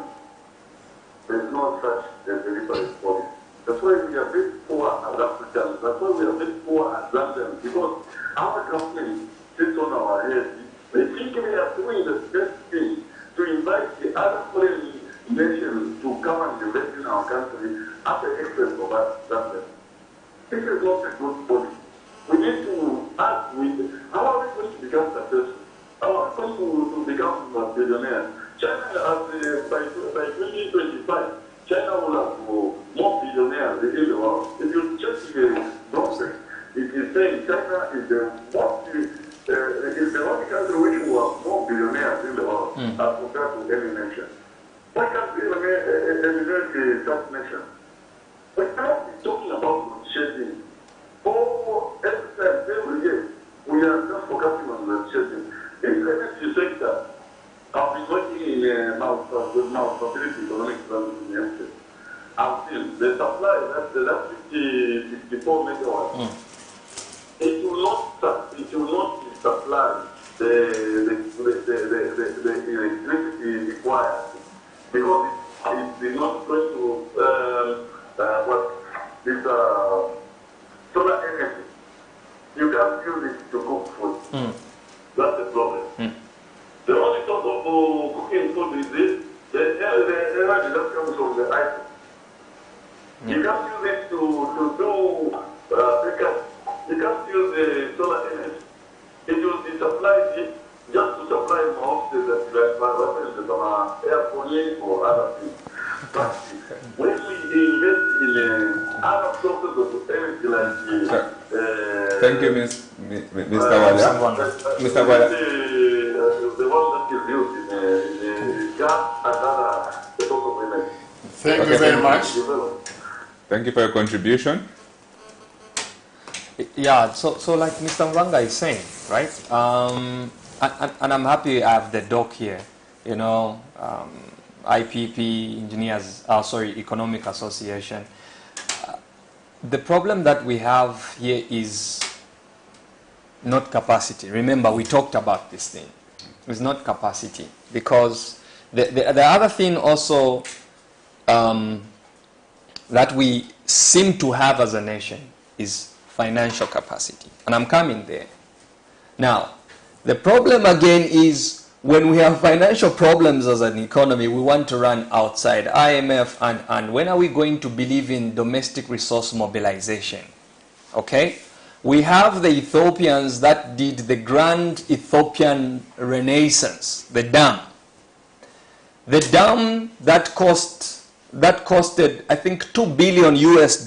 There is no such deliberate policy. That's why we are very poor as Africans. That's why we are very poor as Zambians, because our government sits on our heads. They think we are doing the best thing to invite the other foreign nations to come and invest in our country at the expense of us Zambians. This is not a good policy. We need to ask, how are we going to become successful? How are we going to become billionaires? China, by 2025, China will have more billionaires in the world. If you check the prospect, it is saying China is the only country which will have more billionaires in the world as compared to any nation. Why can't we eliminate that nation? We cannot be talking about load shedding. Every time, supply, that's 54 megawatts. It will not supply the electricity required because it is not going to solar energy. You can't use it to cook food. That's the problem. The only source of cooking food is this. The energy that comes from the ice. You can't use it to do because you can't use the solar energy. It will be supplied just to supply more that air pollution or other things. But when we invest in other sources of energy like thank you, Mr. Wada. Mr. Wada. The one that is used in gas and other sources of energy. Thank you very much. Thank you for your contribution. Yeah, so like Mr. Mvanga is saying, right? And I'm happy I have the doc here, you know, IPP, Economic Association. The problem that we have here is not capacity. Remember, we talked about this thing. It's not capacity. Because the other thing also that we seem to have as a nation is financial capacity. And I'm coming there. Now, the problem again is when we have financial problems as an economy, we want to run outside IMF and when are we going to believe in domestic resource mobilization? Okay? We have the Ethiopians that did the grand Ethiopian Renaissance, the dam. The dam that costed, I think, $2 billion US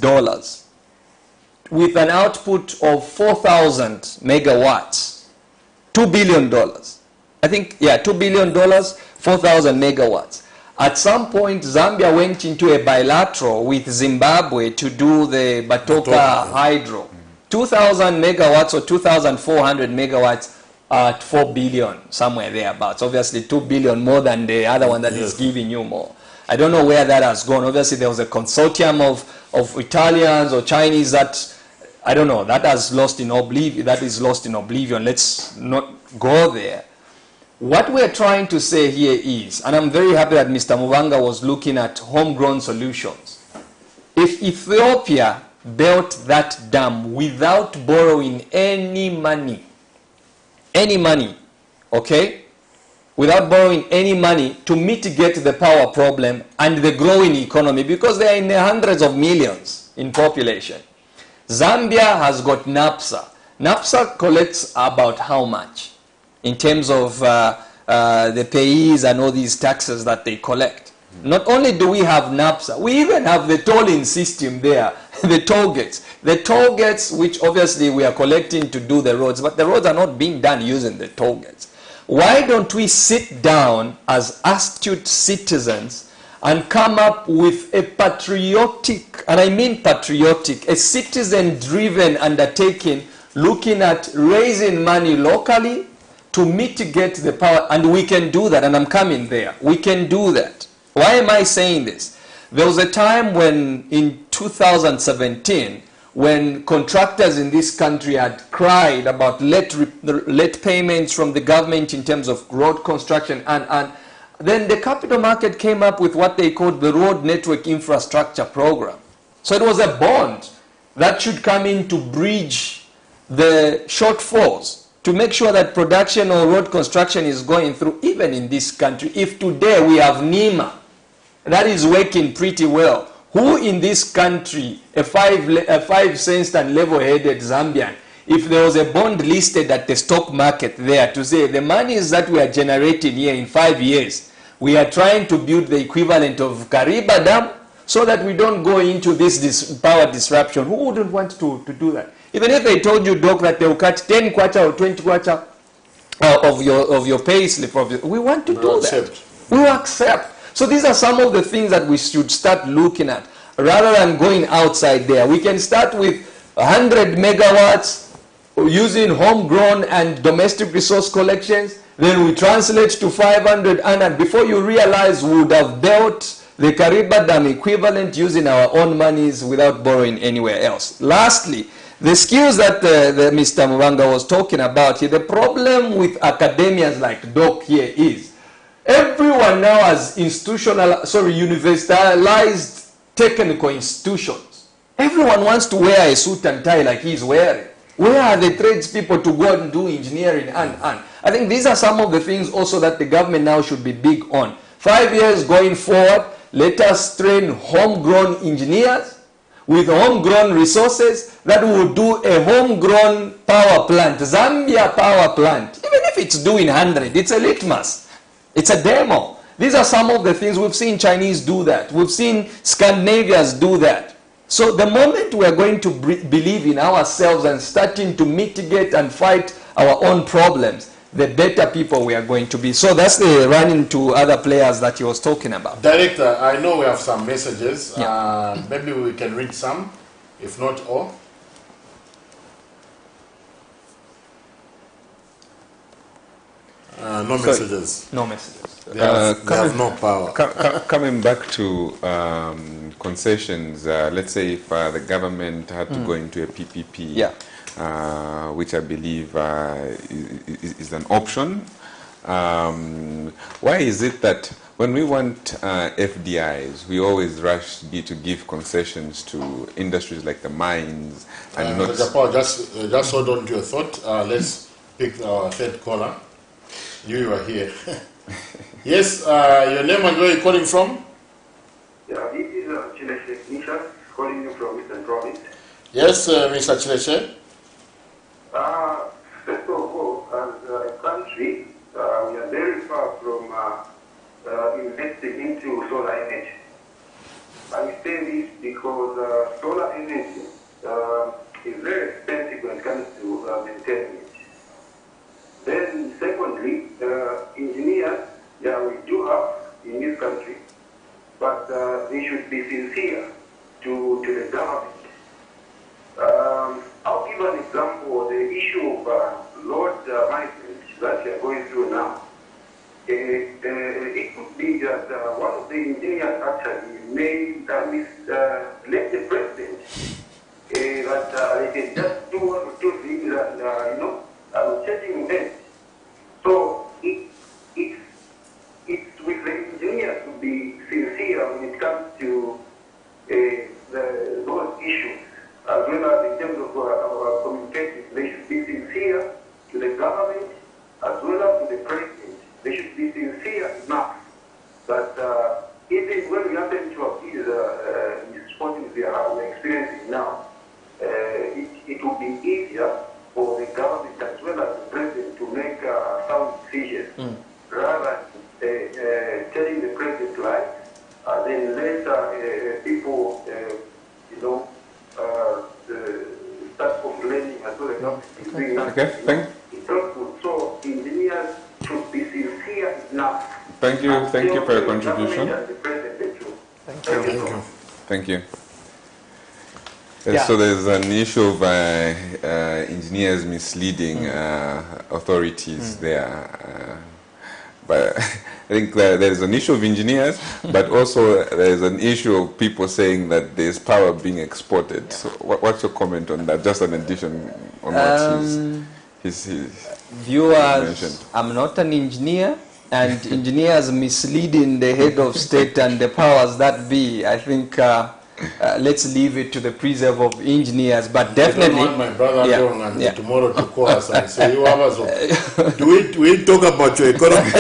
with an output of 4,000 megawatts. $2 billion. I think, yeah, $2 billion, 4,000 megawatts. At some point, Zambia went into a bilateral with Zimbabwe to do the Batoka hydro. 2,000 megawatts or 2,400 megawatts at 4 billion, somewhere thereabouts. Obviously, 2 billion more than the other one that is giving you more. I don't know where that has gone. Obviously, there was a consortium of Italians or Chinese that, I don't know, that has lost in oblivion. That is lost in oblivion. Let's not go there. What we're trying to say here is, and I'm very happy that Mr. Muvanga was looking at homegrown solutions. If Ethiopia built that dam without borrowing any money, okay, without borrowing any money to mitigate the power problem and the growing economy, because they are in the hundreds of millions in population. Zambia has got NAPSA. NAPSA collects about how much in terms of the payees and all these taxes that they collect? Not only do we have NAPSA, we even have the tolling system there, the toll gates. The toll gates, which obviously we are collecting to do the roads, but the roads are not being done using the toll gates. Why don't we sit down as astute citizens and come up with a patriotic, and I mean patriotic, a citizen-driven undertaking looking at raising money locally to mitigate the power, and we can do that, and I'm coming there. We can do that. Why am I saying this? There was a time when, in 2017, when contractors in this country had cried about late payments from the government in terms of road construction, and then the capital market came up with what they called the Road Network Infrastructure Program. So it was a bond that should come in to bridge the shortfalls, to make sure that production or road construction is going through, even in this country. If today we have NEMA, that is working pretty well, who in this country, a five-sensed and level-headed Zambian, if there was a bond listed at the stock market there to say the monies that we are generating here in 5 years, we are trying to build the equivalent of Kariba Dam so that we don't go into this power disruption, who wouldn't want to do that? Even if they told you, Doc, that they will cut 10 kwacha or 20 kwacha of your pay slip, we want to do that. We will accept. So these are some of the things that we should start looking at rather than going outside there. We can start with 100 megawatts using homegrown and domestic resource collections. Then we translate to 500, and before you realize, we would have built the Kariba Dam equivalent using our own monies without borrowing anywhere else. Lastly, the skills that Mr. Muranga was talking about here, the problem with academians like Doc here is everyone now has universalized technical institutions. Everyone wants to wear a suit and tie like he's wearing. Where are the tradespeople to go and do engineering and? I think these are some of the things also that the government now should be big on. 5 years going forward, let us train homegrown engineers with homegrown resources that will do a homegrown power plant, Zambia power plant. Even if it's doing 100, it's a litmus. It's a demo. These are some of the things we've seen Chinese do that. We've seen Scandinavians do that. So the moment we are going to believe in ourselves and starting to mitigate and fight our own problems, the better people we are going to be. So that's the running to other players that he was talking about. Director, I know we have some messages. Yeah. Maybe we can read some, if not all. No messages. No messages. They have no power. Coming back to concessions, let's say if the government had to go into a PPP, Yeah. Which I believe is an option. Why is it that when we want FDIs, we always rush to give concessions to industries like the mines and not... Paul, just hold on to your thought. Let's pick our third caller. You are here. Yes, your name and where you're calling from? Yeah, this is Chileche Nisha, calling you from Eastern Province. Yes, Mr. Chileche. First of all, as a country, we are very far from investing into solar energy. I say this because solar energy is very expensive when it comes to maintaining it. Then, secondly, engineers, yeah, we do have in this country, but they should be sincere to the government. I'll give an example of the issue of load management that we are going through now. It could be that one of the engineers actually may let the president that they can just do one or two things that, changing events. So it's with the engineers to be sincere when it comes to those issues, as well as in terms of our communication. They should be sincere to the government as well as to the president. They should be sincere enough that even when we happen to have these misfortunes we are experiencing now, it will be easier for the government as well as the president to make sound decisions rather than telling the president lies, then later people, start complaining as well as the government is doing nothing. Okay, thank you. So engineers should be sincere enough. Thank you for your contribution. Thank you. Yeah. So there's an issue of engineers misleading authorities there. But I think there's an issue of engineers, but also there's an issue of people saying that there's power being exported. So what's your comment on that? Just an addition on what he's Viewers, mentioned. I'm not an engineer, and engineers misleading the head of state and the powers that be. I think let's leave it to the preserve of engineers, but definitely... I don't want my brother tomorrow to call us and say, do we talk about your economy?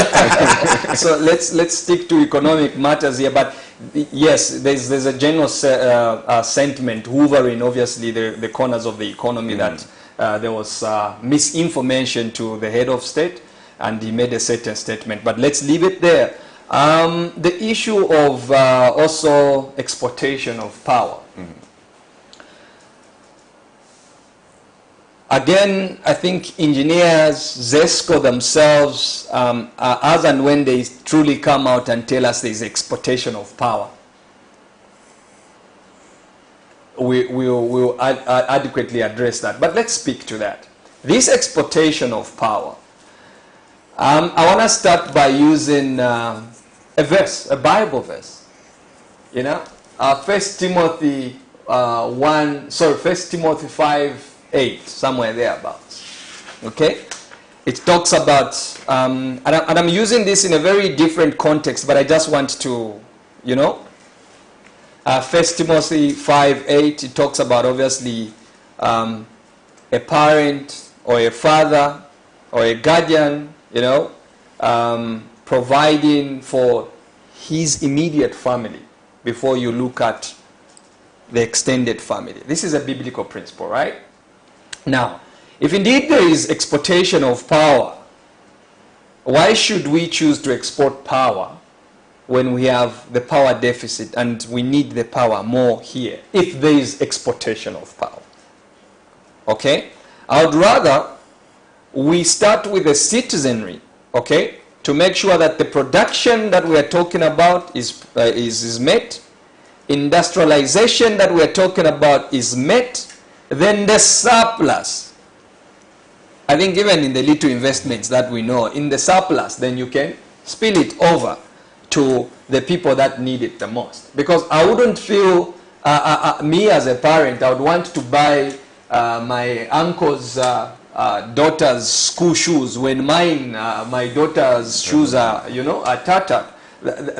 So let's stick to economic matters here, but yes, there's a general sentiment hoovering, obviously, the corners of the economy that there was misinformation to the head of state, and he made a certain statement, but let's leave it there. The issue of also exportation of power. Again, I think engineers, ZESCO themselves, as and when they truly come out and tell us there is exportation of power, we'll adequately address that. But let's speak to that. This exportation of power, I want to start by using a verse, a Bible verse. You know, 1 Timothy 1 Timothy 5:8, somewhere thereabouts. Okay, it talks about and I'm using this in a very different context, but I just want to, you know, 1 Timothy 5:8, it talks about obviously a parent or a father or a guardian, you know, providing for his immediate family before you look at the extended family. This is a biblical principle, right? Now, if indeed there is exportation of power, why should we choose to export power when we have the power deficit and we need the power more here, if there is exportation of power? Okay? I would rather we start with the citizenry, okay, to make sure that the production that we are talking about is met, industrialization that we are talking about is met, then the surplus, I think even in the little investments that we know, in the surplus, then you can spill it over to the people that need it the most. Because I wouldn't feel, me as a parent, I would want to buy my uncle's daughter's school shoes when mine, my daughter's shoes are, you know, are tattered.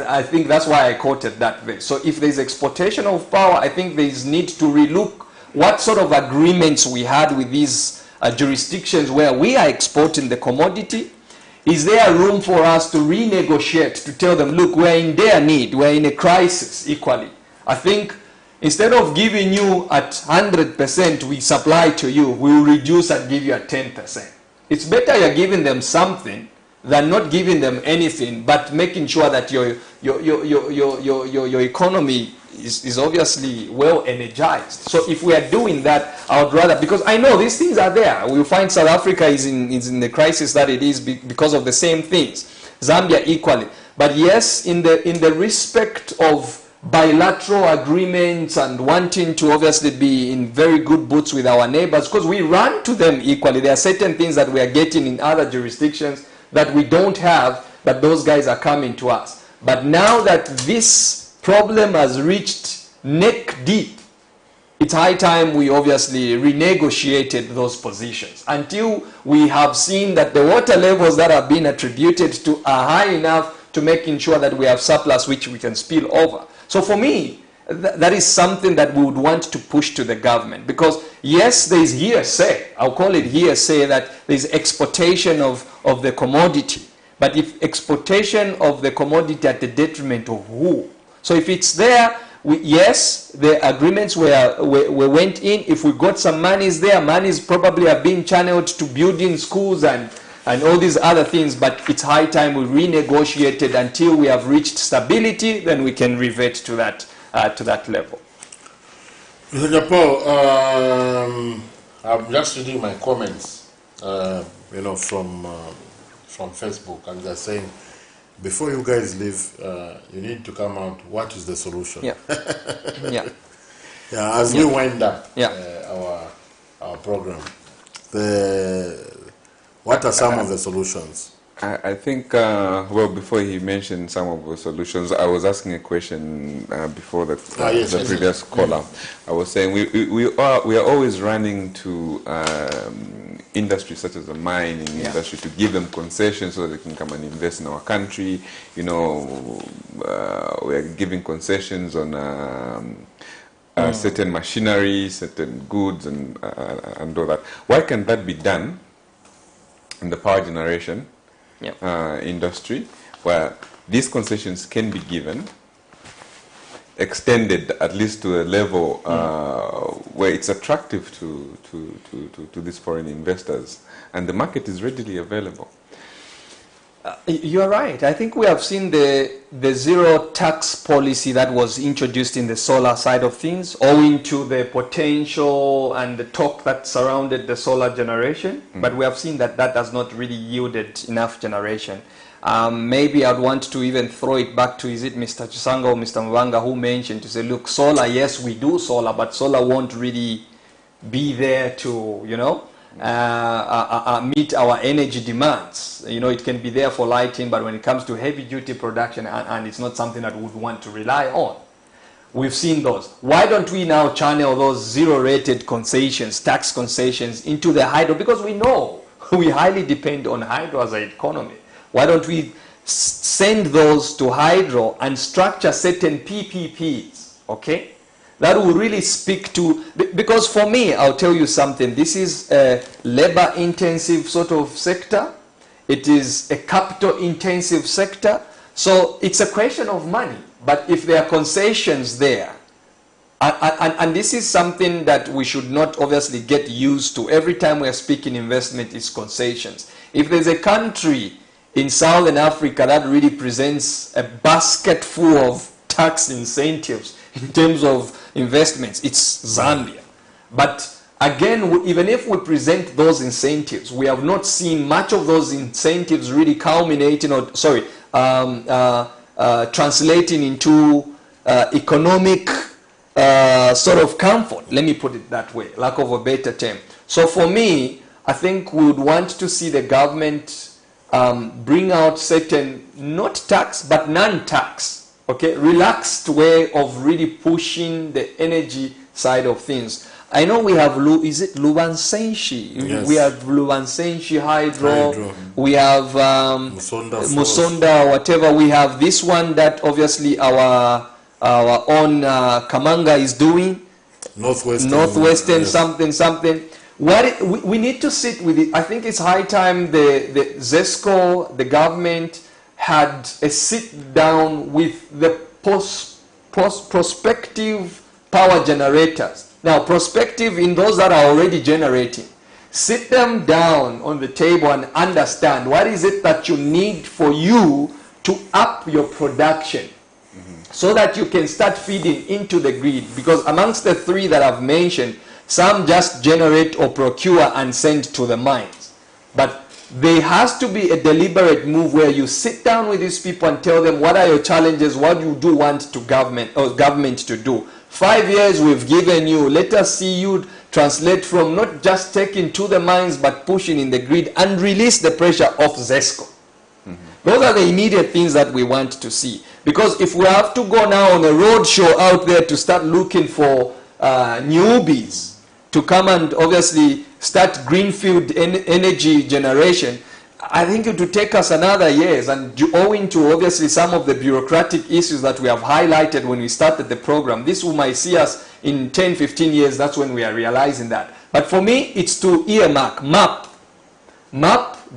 I think that's why I quoted that way. So if there's exportation of power, I think there's need to relook what sort of agreements we had with these jurisdictions where we are exporting the commodity. Is there room for us to renegotiate, to tell them, look, we're in their need, we're in a crisis equally. I think instead of giving you at 100% we supply to you, we'll reduce and give you at 10%. It's better you're giving them something than not giving them anything, but making sure that your economy is obviously well energized. So if we are doing that, I would rather, because I know these things are there. We'll find South Africa is in the crisis that it is because of the same things. Zambia equally. But yes, in the respect of bilateral agreements and wanting to obviously be in very good boots with our neighbors, because we run to them equally. There are certain things that we are getting in other jurisdictions that we don't have, but those guys are coming to us. But now that this problem has reached neck deep, it's high time we obviously renegotiated those positions until we have seen that the water levels that have been attributed to are high enough to making sure that we have surplus which we can spill over. So for me, that is something that we would want to push to the government, because yes, there is hearsay, I'll call it hearsay, that there is exportation of the commodity. But if exportation of the commodity at the detriment of who? So if it's there, yes, the agreements we went in, if we got some monies there, monies probably have been channeled to building schools and all these other things, but it's high time we renegotiated until we have reached stability, then we can revert to that level. Mr. Paul, I'm just reading my comments, you know, from Facebook, and they're saying, before you guys leave, you need to come out. What is the solution? Yeah. Yeah. Yeah. As we wind up our program, what are some of the solutions? I think, well, before he mentioned some of the solutions, I was asking a question before the previous caller. I was saying we are always running to industries such as the mining industry to give them concessions so they can come and invest in our country. You know, we are giving concessions on certain machinery, certain goods, and all that. Why can't that be done in the power generation industry, where these concessions can be given, extended at least to a level where it's attractive to these foreign investors, and the market is readily available? You are right. I think we have seen the zero tax policy that was introduced in the solar side of things, owing to the potential and the talk that surrounded the solar generation. But we have seen that that has not really yielded enough generation. Maybe I'd want to even throw it back to, is it Mr. Chisanga or Mr. Mwanga who mentioned to say, look, solar, yes, we do solar, but solar won't really be there to, you know, meet our energy demands. You know, it can be there for lighting, but when it comes to heavy duty production, and it's not something that we would want to rely on. We've seen those. Why don't we now channel those zero-rated concessions, tax concessions, into the hydro? Because we know we highly depend on hydro as an economy. Why don't we send those to hydro and structure certain PPPs, okay? That will really speak to, because for me, I'll tell you something, this is a labor-intensive sort of sector. It is a capital-intensive sector. So it's a question of money. But if there are concessions there, and this is something that we should not obviously get used to. Every time we are speaking investment, it's concessions. If there's a country in Southern Africa that really presents a basket full of tax incentives in terms of investments, it's Zambia. But again, even if we present those incentives, we have not seen much of those incentives really culminating, or sorry, translating into economic sort of comfort. Let me put it that way, lack of a better term. So for me, I think we would want to see the government bring out certain, not tax, but non-tax, okay, relaxed way of really pushing the energy side of things. I know we have, is it Lubansenshi? Yes. We have Lubansenshi Hydro. We have Musonda, whatever. We have this one that obviously our own Kamanga is doing. Northwestern, yes. something. What we need to sit with it. I think it's high time the ZESCO, the government, had a sit down with the prospective power generators. Now, prospective in those that are already generating. Sit them down on the table and understand what is it that you need for you to up your production, so that you can start feeding into the grid. Because amongst the three that I've mentioned, some just generate or procure and send to the mines. But there has to be a deliberate move where you sit down with these people and tell them what are your challenges, what you do want to government to do. 5 years we've given you, let us see you translate from not just taking to the mines but pushing in the grid and release the pressure off ZESCO. Those are the immediate things that we want to see. Because if we have to go now on a road show out there to start looking for newbies to come and obviously start greenfield energy generation, I think it will take us another years, and owing to obviously some of the bureaucratic issues that we have highlighted when we started the program, this might see us in 10, 15 years, that's when we are realizing that. But for me, it's to earmark, map,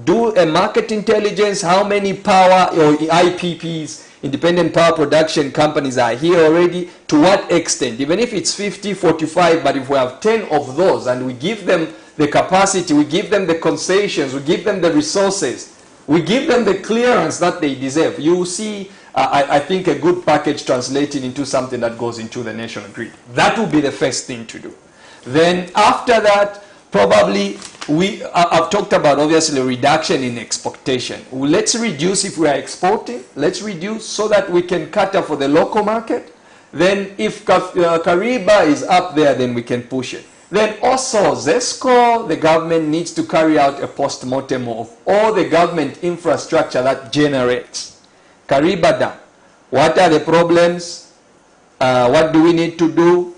do a market intelligence, how many power or IPPs, independent power production companies are here already, to what extent, even if it's 50, 45, but if we have 10 of those and we give them the capacity, we give them the concessions, we give them the resources, we give them the clearance that they deserve, you will see, I think, a good package translating into something that goes into the national grid. That will be the first thing to do. Then after that, probably, I've talked about obviously reduction in exportation. Let's reduce if we are exporting, let's reduce so that we can cater for the local market. Then if Kariba is up there, then we can push it. Then also, ZESCO, the government needs to carry out a post-mortem of all the government infrastructure that generates. Kariba Dam, what are the problems? What do we need to do?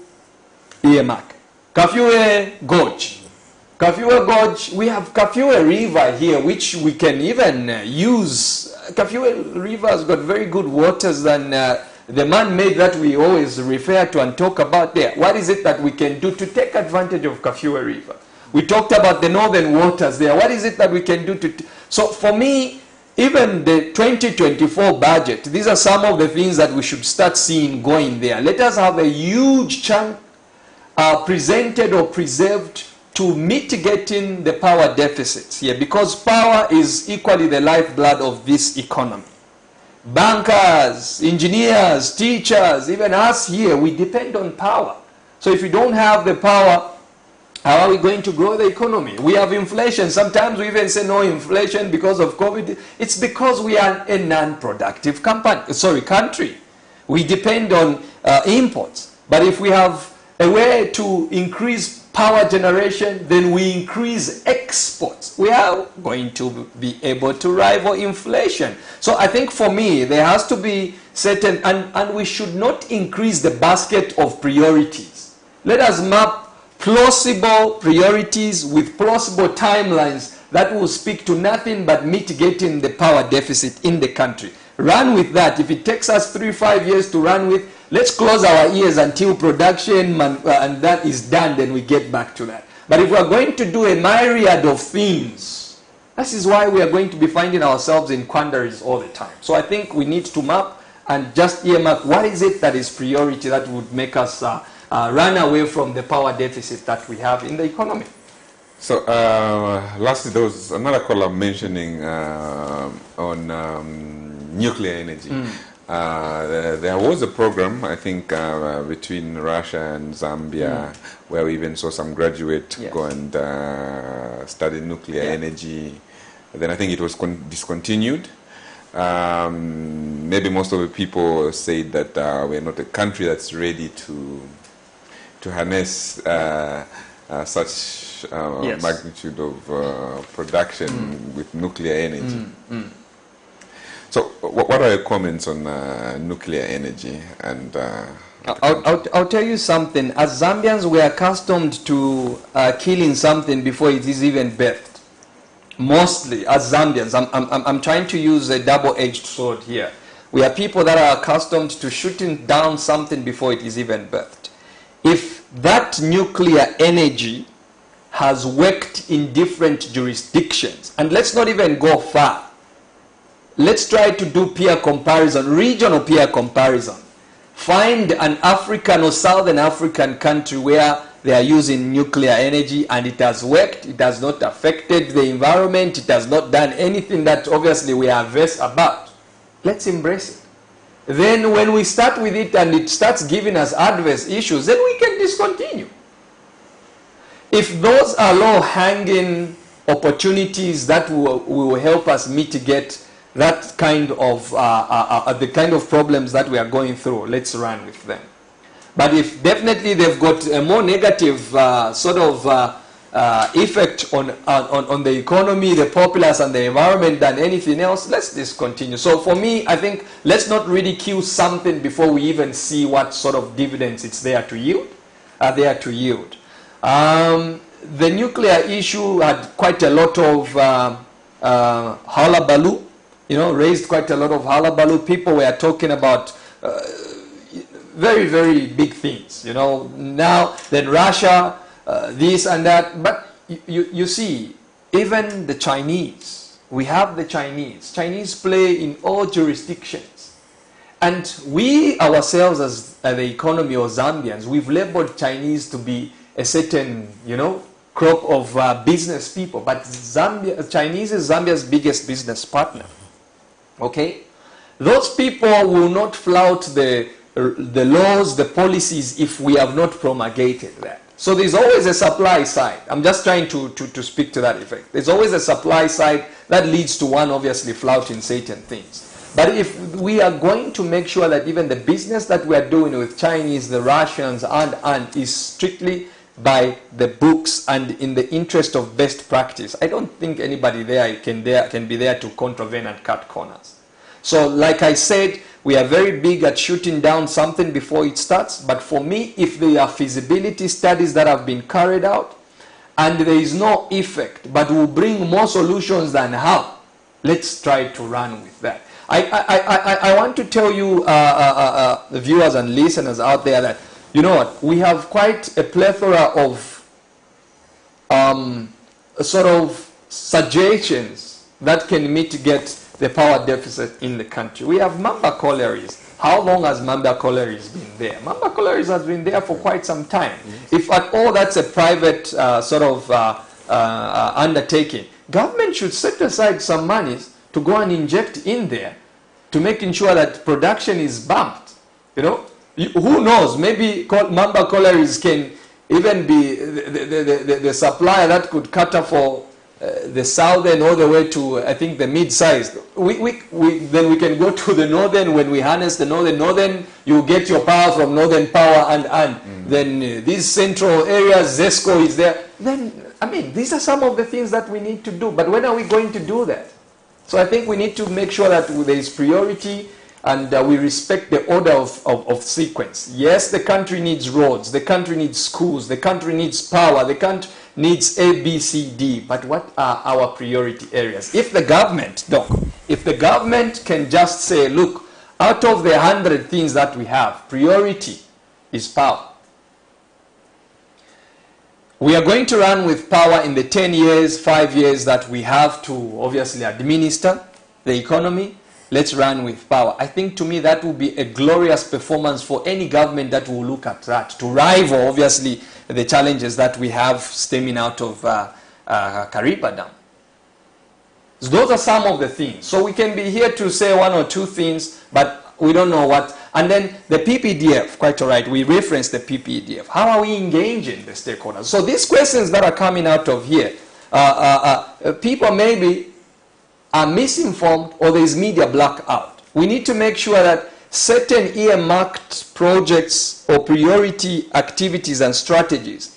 Earmark. Kafue Gorge. Kafue Gorge, we have Kafue River here, which we can even use. Kafue River has got very good waters than the man-made that we always refer to and talk about there. What is it that we can do to take advantage of Kafue River? We talked about the northern waters there. What is it that we can do to... So for me, even the 2024 budget, these are some of the things that we should start seeing going there. Let us have a huge chunk presented or preserved to mitigating the power deficits here, because power is equally the lifeblood of this economy. Bankers, engineers, teachers, even us here, we depend on power. So if we don't have the power, how are we going to grow the economy? We have inflation. Sometimes we even say no inflation because of COVID. It's because we are a non-productive country. We depend on imports. But if we have a way to increase power generation, then we increase exports, we are going to be able to rival inflation. So I think for me, there has to be certain, and we should not increase the basket of priorities. Let us map plausible priorities with plausible timelines that will speak to nothing but mitigating the power deficit in the country. Run with that. If it takes us 3-5 years to run with, let's close our ears until production and that is done, then we get back to that. But if we are going to do a myriad of things, this is why we are going to be finding ourselves in quandaries all the time. So I think we need to map and just earmark what is it that is priority that would make us run away from the power deficit that we have in the economy. So lastly, there was another caller mentioning on nuclear energy. There was a program, I think, between Russia and Zambia, where we even saw some graduate go and study nuclear energy. Then I think it was discontinued. Maybe most of the people say that we're not a country that's ready to harness such magnitude of production with nuclear energy. So what are your comments on nuclear energy? And I'll tell you something. As Zambians, we are accustomed to killing something before it is even birthed. Mostly, as Zambians, I'm trying to use a double-edged sword here. We are people that are accustomed to shooting down something before it is even birthed. If that nuclear energy has worked in different jurisdictions, and let's not even go far, let's try to do peer comparison, regional peer comparison. Find an African or Southern African country where they are using nuclear energy and it has worked, it has not affected the environment, it has not done anything that obviously we are averse about. Let's embrace it. Then when we start with it and it starts giving us adverse issues, then we can discontinue. If those are low-hanging opportunities that will help us mitigate that kind of the kind of problems that we are going through, let's run with them. But if definitely they've got a more negative sort of effect on the economy, the populace, and the environment than anything else, let's discontinue. So for me, I think let's not ridicule something before we even see what sort of dividends it's there to yield. The nuclear issue had quite a lot of hullabaloo. Raised quite a lot of hullabaloo. People were talking about very, very big things. Now then Russia, this and that. But you see, even the Chinese, we have the Chinese. Chinese play in all jurisdictions. And we ourselves as the economy or Zambians, we've labeled Chinese to be a certain, crop of business people. But Chinese is Zambia's biggest business partner. Okay, those people will not flout the laws, the policies, if we have not promulgated that. So there's always a supply side. I'm just trying to speak to that effect. There's always a supply side that leads to one obviously flouting certain things. But if we are going to make sure that even the business that we are doing with Chinese, the Russians, and is strictly by the books and in the interest of best practice, I don't think anybody there can be there to contravene and cut corners. So like I said, we are very big at shooting down something before it starts. But for me, if there are feasibility studies that have been carried out and there is no effect but will bring more solutions than harm, let's try to run with that. I want to tell you, the viewers and listeners out there, that you know what, we have quite a plethora of sort of suggestions that can mitigate the power deficit in the country. We have Mamba collieries. How long has Mamba collieries been there? Mamba collieries has been there for quite some time. Yes. If at all that's a private sort of undertaking, government should set aside some monies to go and inject in there to making sure that production is bumped. Who knows? Maybe Mamba collieries can even be the supplier that could cater for the southern all the way to, I think, the mid-sized. Then we can go to the northern. When we harness the northern, you get your power from northern power and then these central areas, ZESCO is there. Then, I mean, these are some of the things that we need to do. But when are we going to do that? So I think we need to make sure that there is priority and we respect the order of sequence. Yes, the country needs roads, the country needs schools, the country needs power, the country needs A, B, C, D. But what are our priority areas? If the government, Doc, if the government can just say, look, out of the 100 things that we have, priority is power. We are going to run with power in the 10 years, 5 years that we have to obviously administer the economy. Let's run with power. I think to me that will be a glorious performance for any government that will look at that, to rival obviously the challenges that we have stemming out of Kariba Dam. Those are some of the things. So we can be here to say one or two things, but we don't know what. And then the PPDF, quite all right, we reference the PPDF. How are we engaging the stakeholders? So these questions that are coming out of here, people maybe are misinformed or there is media blackout. We need to make sure that certain earmarked projects or priority activities and strategies,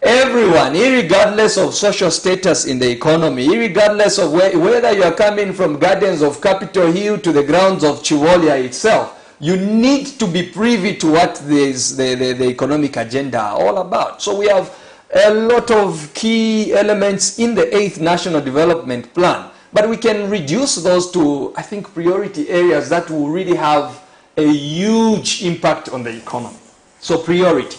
everyone, irregardless of social status in the economy, irregardless of whether you are coming from Gardens of Capitol Hill to the grounds of Chiwolia itself, you need to be privy to what the economic agenda are all about. So we have a lot of key elements in the 8th National Development Plan, but we can reduce those to, I think, priority areas that will really have a huge impact on the economy. So priority.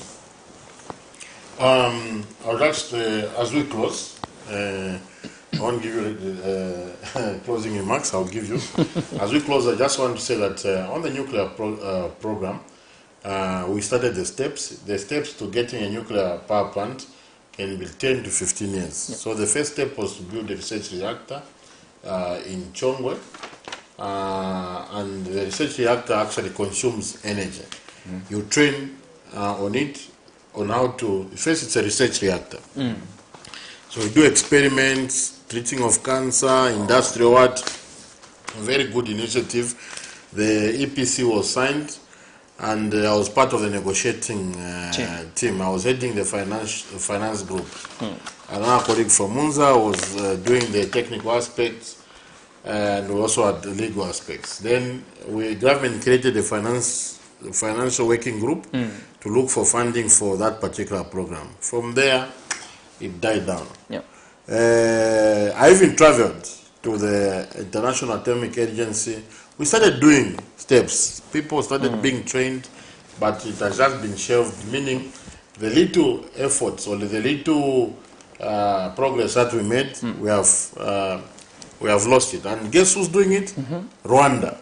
I'll just, as we close, I won't give you the closing remarks, I'll give you. As we close, I just want to say that on the nuclear program, we started the steps. The steps to getting a nuclear power plant can be 10 to 15 years. Yep. So the first step was to build a research reactor in Chongwe, and the research reactor actually consumes energy. You train on it, on how to, first it's a research reactor. So we do experiments, treating of cancer, industrial what, a very good initiative. The EPC was signed, and I was part of the negotiating team. I was heading the finance group. Another colleague from Munza was doing the technical aspects, and we also had the legal aspects. Then government created a financial working group to look for funding for that particular program. From there, it died down. Yep. I even traveled to the International Atomic Agency. We started doing steps. People started being trained, but it has just been shelved, meaning the little efforts or the little progress that we made, we have lost it. And guess who's doing it? Rwanda.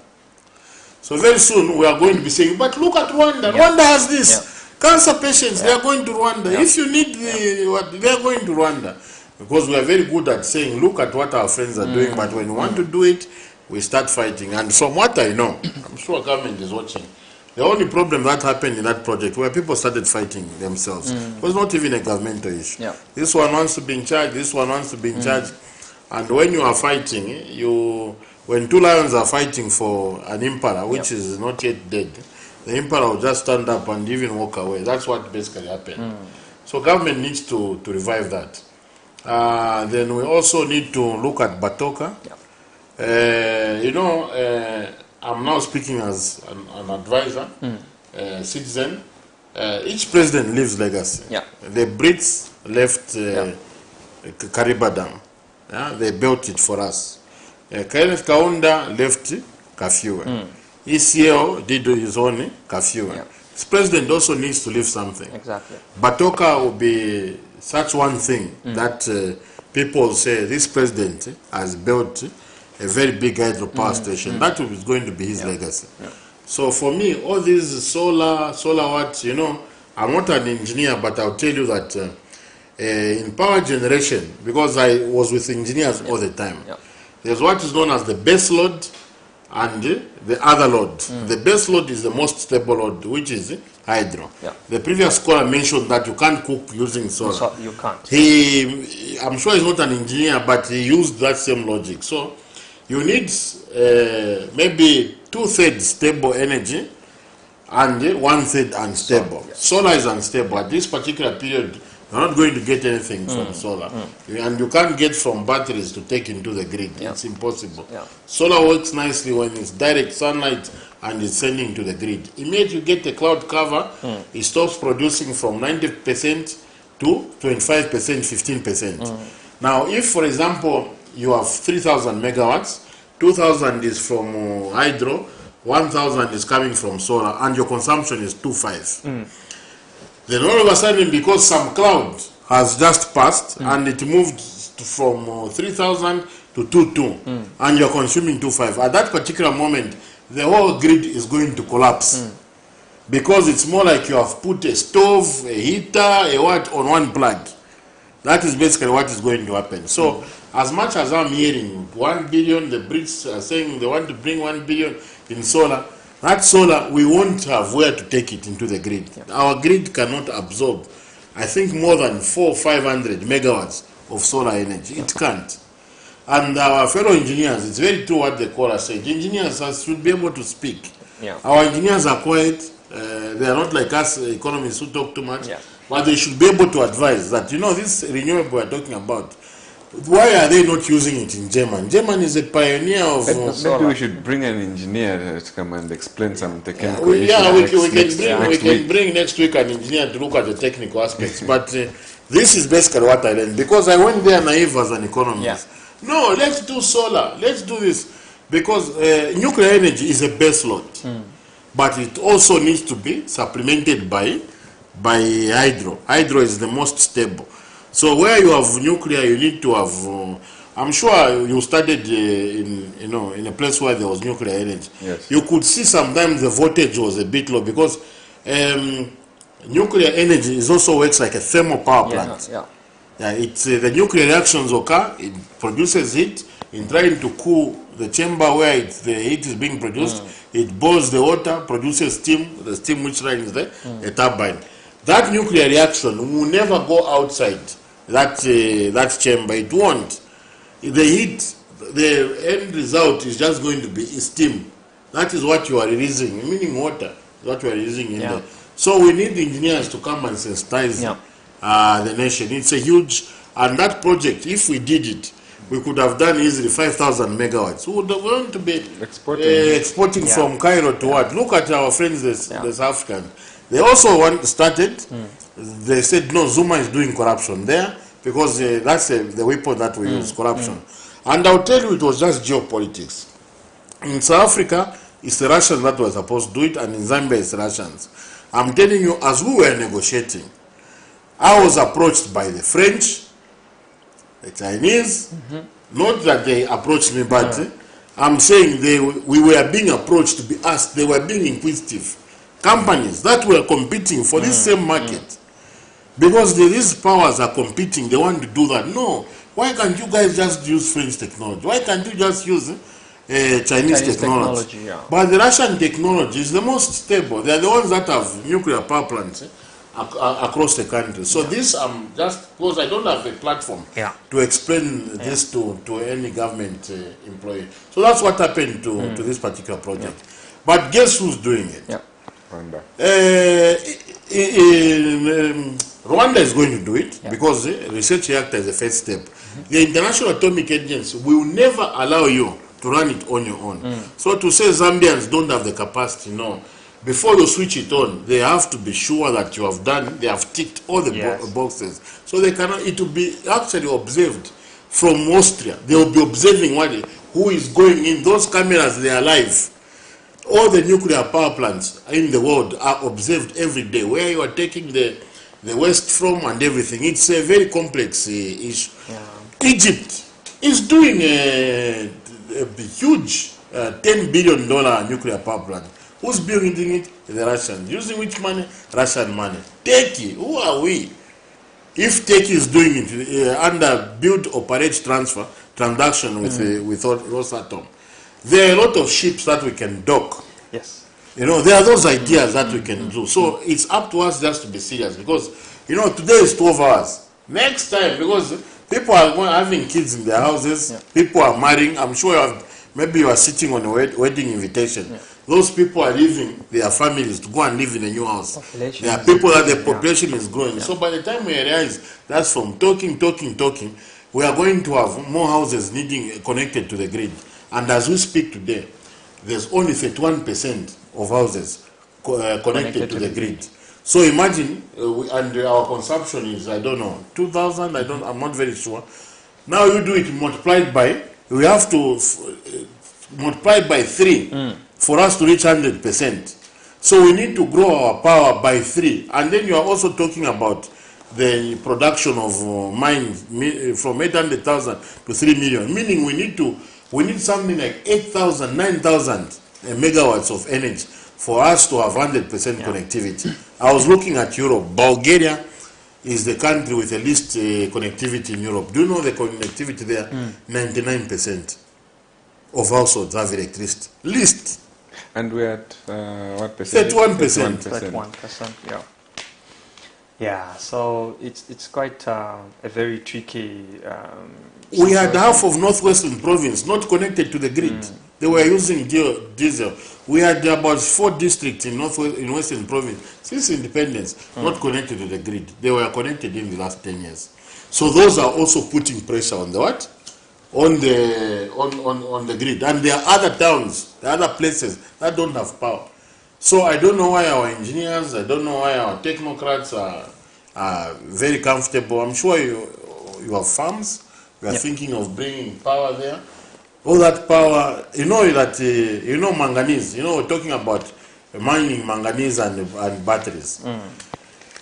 So very soon we are going to be saying, but look at Rwanda. Rwanda has this. Cancer patients, they are going to Rwanda. If you need they are going to Rwanda. Because we are very good at saying, look at what our friends are doing, but when we want to do it, we start fighting. And from what I know, I'm sure government is watching, the only problem that happened in that project where people started fighting themselves was not even a governmental issue. This one wants to be in charge, this one wants to be in charge. And when you are fighting, when two lions are fighting for an impala, which is not yet dead, the impala will just stand up and even walk away. That's what basically happened. So government needs to revive that. Then we also need to look at Batoka. I'm now speaking as an advisor, citizen. Each president leaves legacy. The Brits left Kariba Dam. They built it for us. Kenneth Kaunda left Kafue. ECL did his own Kafue. This president also needs to leave something. Exactly. Batoka will be such one thing that people say this president has built a very big hydropower station. That is going to be his legacy. So for me, all these solar what, I'm not an engineer, but I'll tell you that in power generation, because I was with engineers all the time, there's what is known as the base load and the other load. The base load is the most stable load, which is hydro. The previous scholar mentioned that you can't cook using solar. So you can't. I'm sure he's not an engineer, but he used that same logic. So you need maybe 2/3 stable energy and 1/3 unstable. Solar is unstable. At this particular period, you're not going to get anything from solar. And you can't get from batteries to take into the grid. It's impossible. Solar works nicely when it's direct sunlight and it's sending to the grid. Immediately you get the cloud cover, it stops producing from 90% to 25%, 15%. Now, if, for example, you have 3,000 megawatts, 2,000 is from hydro, 1,000 is coming from solar, and your consumption is 2.5. Then all of a sudden, because some cloud has just passed and it moved from 3,000 to 2.2, and you're consuming 2.5, at that particular moment, the whole grid is going to collapse. Because it's more like you have put a stove, a heater, a what on one plug. That is basically what is going to happen. So, as much as I'm hearing 1 billion, the Brits are saying they want to bring 1 billion in solar, that solar, we won't have where to take it into the grid. Our grid cannot absorb, I think, more than 400 or 500 megawatts of solar energy. It can't. And our fellow engineers, it's very true what the caller said. Engineers should be able to speak. Our engineers are quiet. They are not like us economists who talk too much. But they should be able to advise that, you know, this renewable we are talking about, why are they not using it in Germany? Germany is a pioneer of... Maybe we should bring an engineer to come and explain some technical issues. We can bring next week an engineer to look at the technical aspects. But this is basically what I learned. Because I went there naive as an economist. No, let's do solar. Let's do this. Because nuclear energy is a base load. But it also needs to be supplemented by hydro. Hydro is the most stable. So where you have nuclear, you need to have. I'm sure you studied in a place where there was nuclear energy. You could see sometimes the voltage was a bit low because nuclear energy also works like a thermal power plant. It's the nuclear reactions occur. It produces heat in trying to cool the chamber where the heat is being produced. It boils the water, produces steam. The steam which runs there, a turbine. That nuclear reaction will never go outside that chamber. It won't. The heat, the end result is just going to be steam. That is what you are releasing, meaning water. What you are releasing in there. So we need engineers to come and sensitize the nation. It's a huge, and that project, if we did it, we could have done easily 5,000 megawatts. We would have want to be exporting from Cairo to what? Look at our friends, the South Africans. They also started, they said, no, Zuma is doing corruption there because that's the weapon that we use, corruption. And I'll tell you, it was just geopolitics. In South Africa, it's the Russians that were supposed to do it, and in Zambia, it's the Russians. I'm telling you, as we were negotiating, I was approached by the French, the Chinese, not that they approached me, but I'm saying we were being approached to be asked, they were being inquisitive. Companies that were competing for this same market, because these powers are competing, they want to do that. No, why can't you guys just use French technology? Why can't you just use Chinese technology? But the Russian technology is the most stable. They are the ones that have nuclear power plants across the country. So this, just because I don't have a platform to explain this to any government employee. So that's what happened to this particular project. But guess who's doing it? Rwanda. Rwanda is going to do it because research reactor is the first step. The International Atomic Agency will never allow you to run it on your own. So to say Zambians don't have the capacity, no. Before you switch it on, they have to be sure that you have done, they have ticked all the boxes. So they cannot, it will be actually observed from Austria. They will be observing who is going in. Those cameras, they are live. All the nuclear power plants in the world are observed every day, where you are taking the waste from and everything. It's a very complex issue. Egypt is doing a huge $10 billion nuclear power plant. Who's building it? The Russians. Using which money? Russian money. Turkey. Who are we? If Turkey is doing it under build, operate, transfer transaction with Rosatom, there are a lot of ships that we can dock. You know, there are those ideas that we can do. So it's up to us just to be serious because, you know, today is 12 hours. Next time, because people are having kids in their houses, people are marrying. I'm sure maybe you are sitting on a wedding invitation. those people are leaving their families to go and live in a new house. Population There are is people that the increasing, population is growing. So by the time we realize that's from talking, we are going to have more houses needing connected to the grid. And as we speak today, there's only 31% of houses connected to the grid. So imagine, and our consumption is, I don't know, 2,000, I'm not very sure. Now you do it multiplied by, we have to multiply by 3 for us to reach 100%. So we need to grow our power by 3. And then you are also talking about the production of mines from 800,000 to 3 million, meaning we need something like 8,000, 9,000 megawatts of energy for us to have 100% connectivity. I was looking at Europe. Bulgaria is the country with the least connectivity in Europe. Do you know the connectivity there? 99% of households have electricity. Least. And we're at what percent? 31%. 31%, yeah. Yeah, so it's quite a very tricky we had half of northwestern province not connected to the grid. They were using diesel. We had about 4 districts in western province since independence not connected to the grid. They were connected in the last 10 years. So those are also putting pressure on the what? On the grid. And there are other towns, there are other places that don't have power. So I don't know why our engineers, I don't know why our technocrats are very comfortable. I'm sure you have farms. We are thinking of bringing power there. All that power, you know manganese. We're talking about mining manganese and batteries.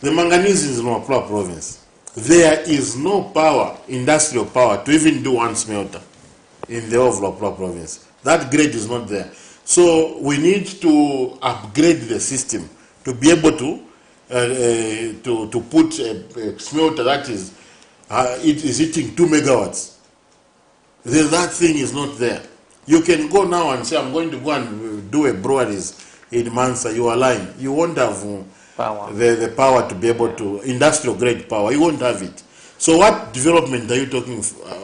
The manganese is in Wapla province. There is no power, industrial power, to even do one smelter in the whole of Wapla province. That grade is not there. So we need to upgrade the system to be able to put a smelter that is it is hitting 2 megawatts. That thing is not there. You can go now and say, I'm going to go and do a breweries in Mansa. You are lying. You won't have power. The power to be able to, industrial grade power. You won't have it. So what development are you talking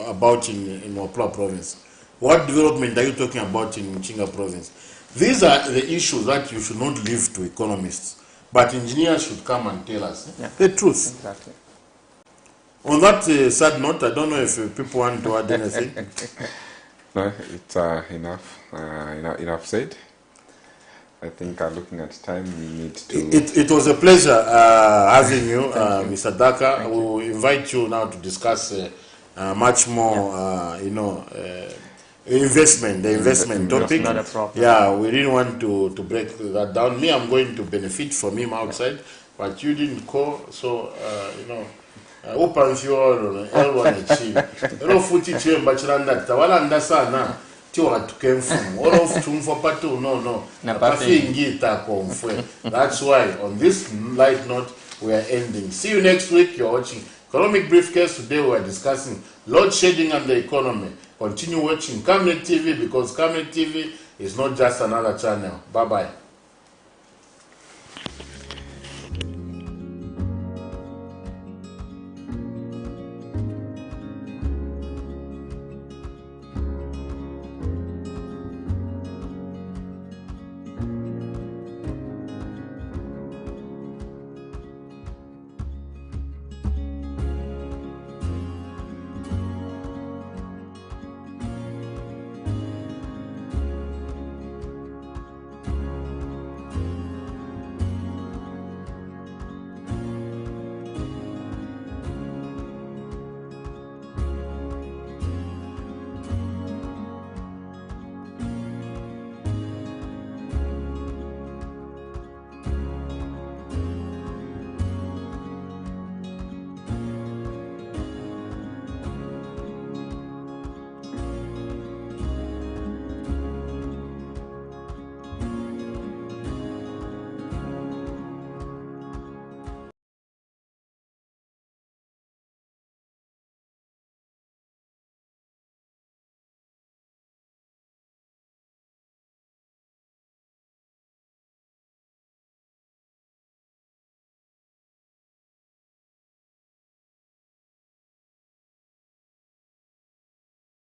about in Wapla province? What development are you talking about in Chinga province? These are the issues that you should not leave to economists, but engineers should come and tell us the truth. Exactly. On that sad note, I don't know if people want to add anything. No, it's enough said. I think looking at time, we need to... It was a pleasure having you, Mr. Daka. We will invite you now to discuss much more, the investment topic. Not a problem. Yeah, we didn't want to break that down. Me, I'm going to benefit from him outside, but you didn't call, so, open fuel, L1 achieve. Hello, footy chamber, Chiranda, Tawalanda Sana. That's why on this light note we are ending. See you next week. You're watching Economic Briefcase. Today we are discussing load shedding and the economy. Continue watching Camnet TV, because Camnet TV is not just another channel. Bye bye.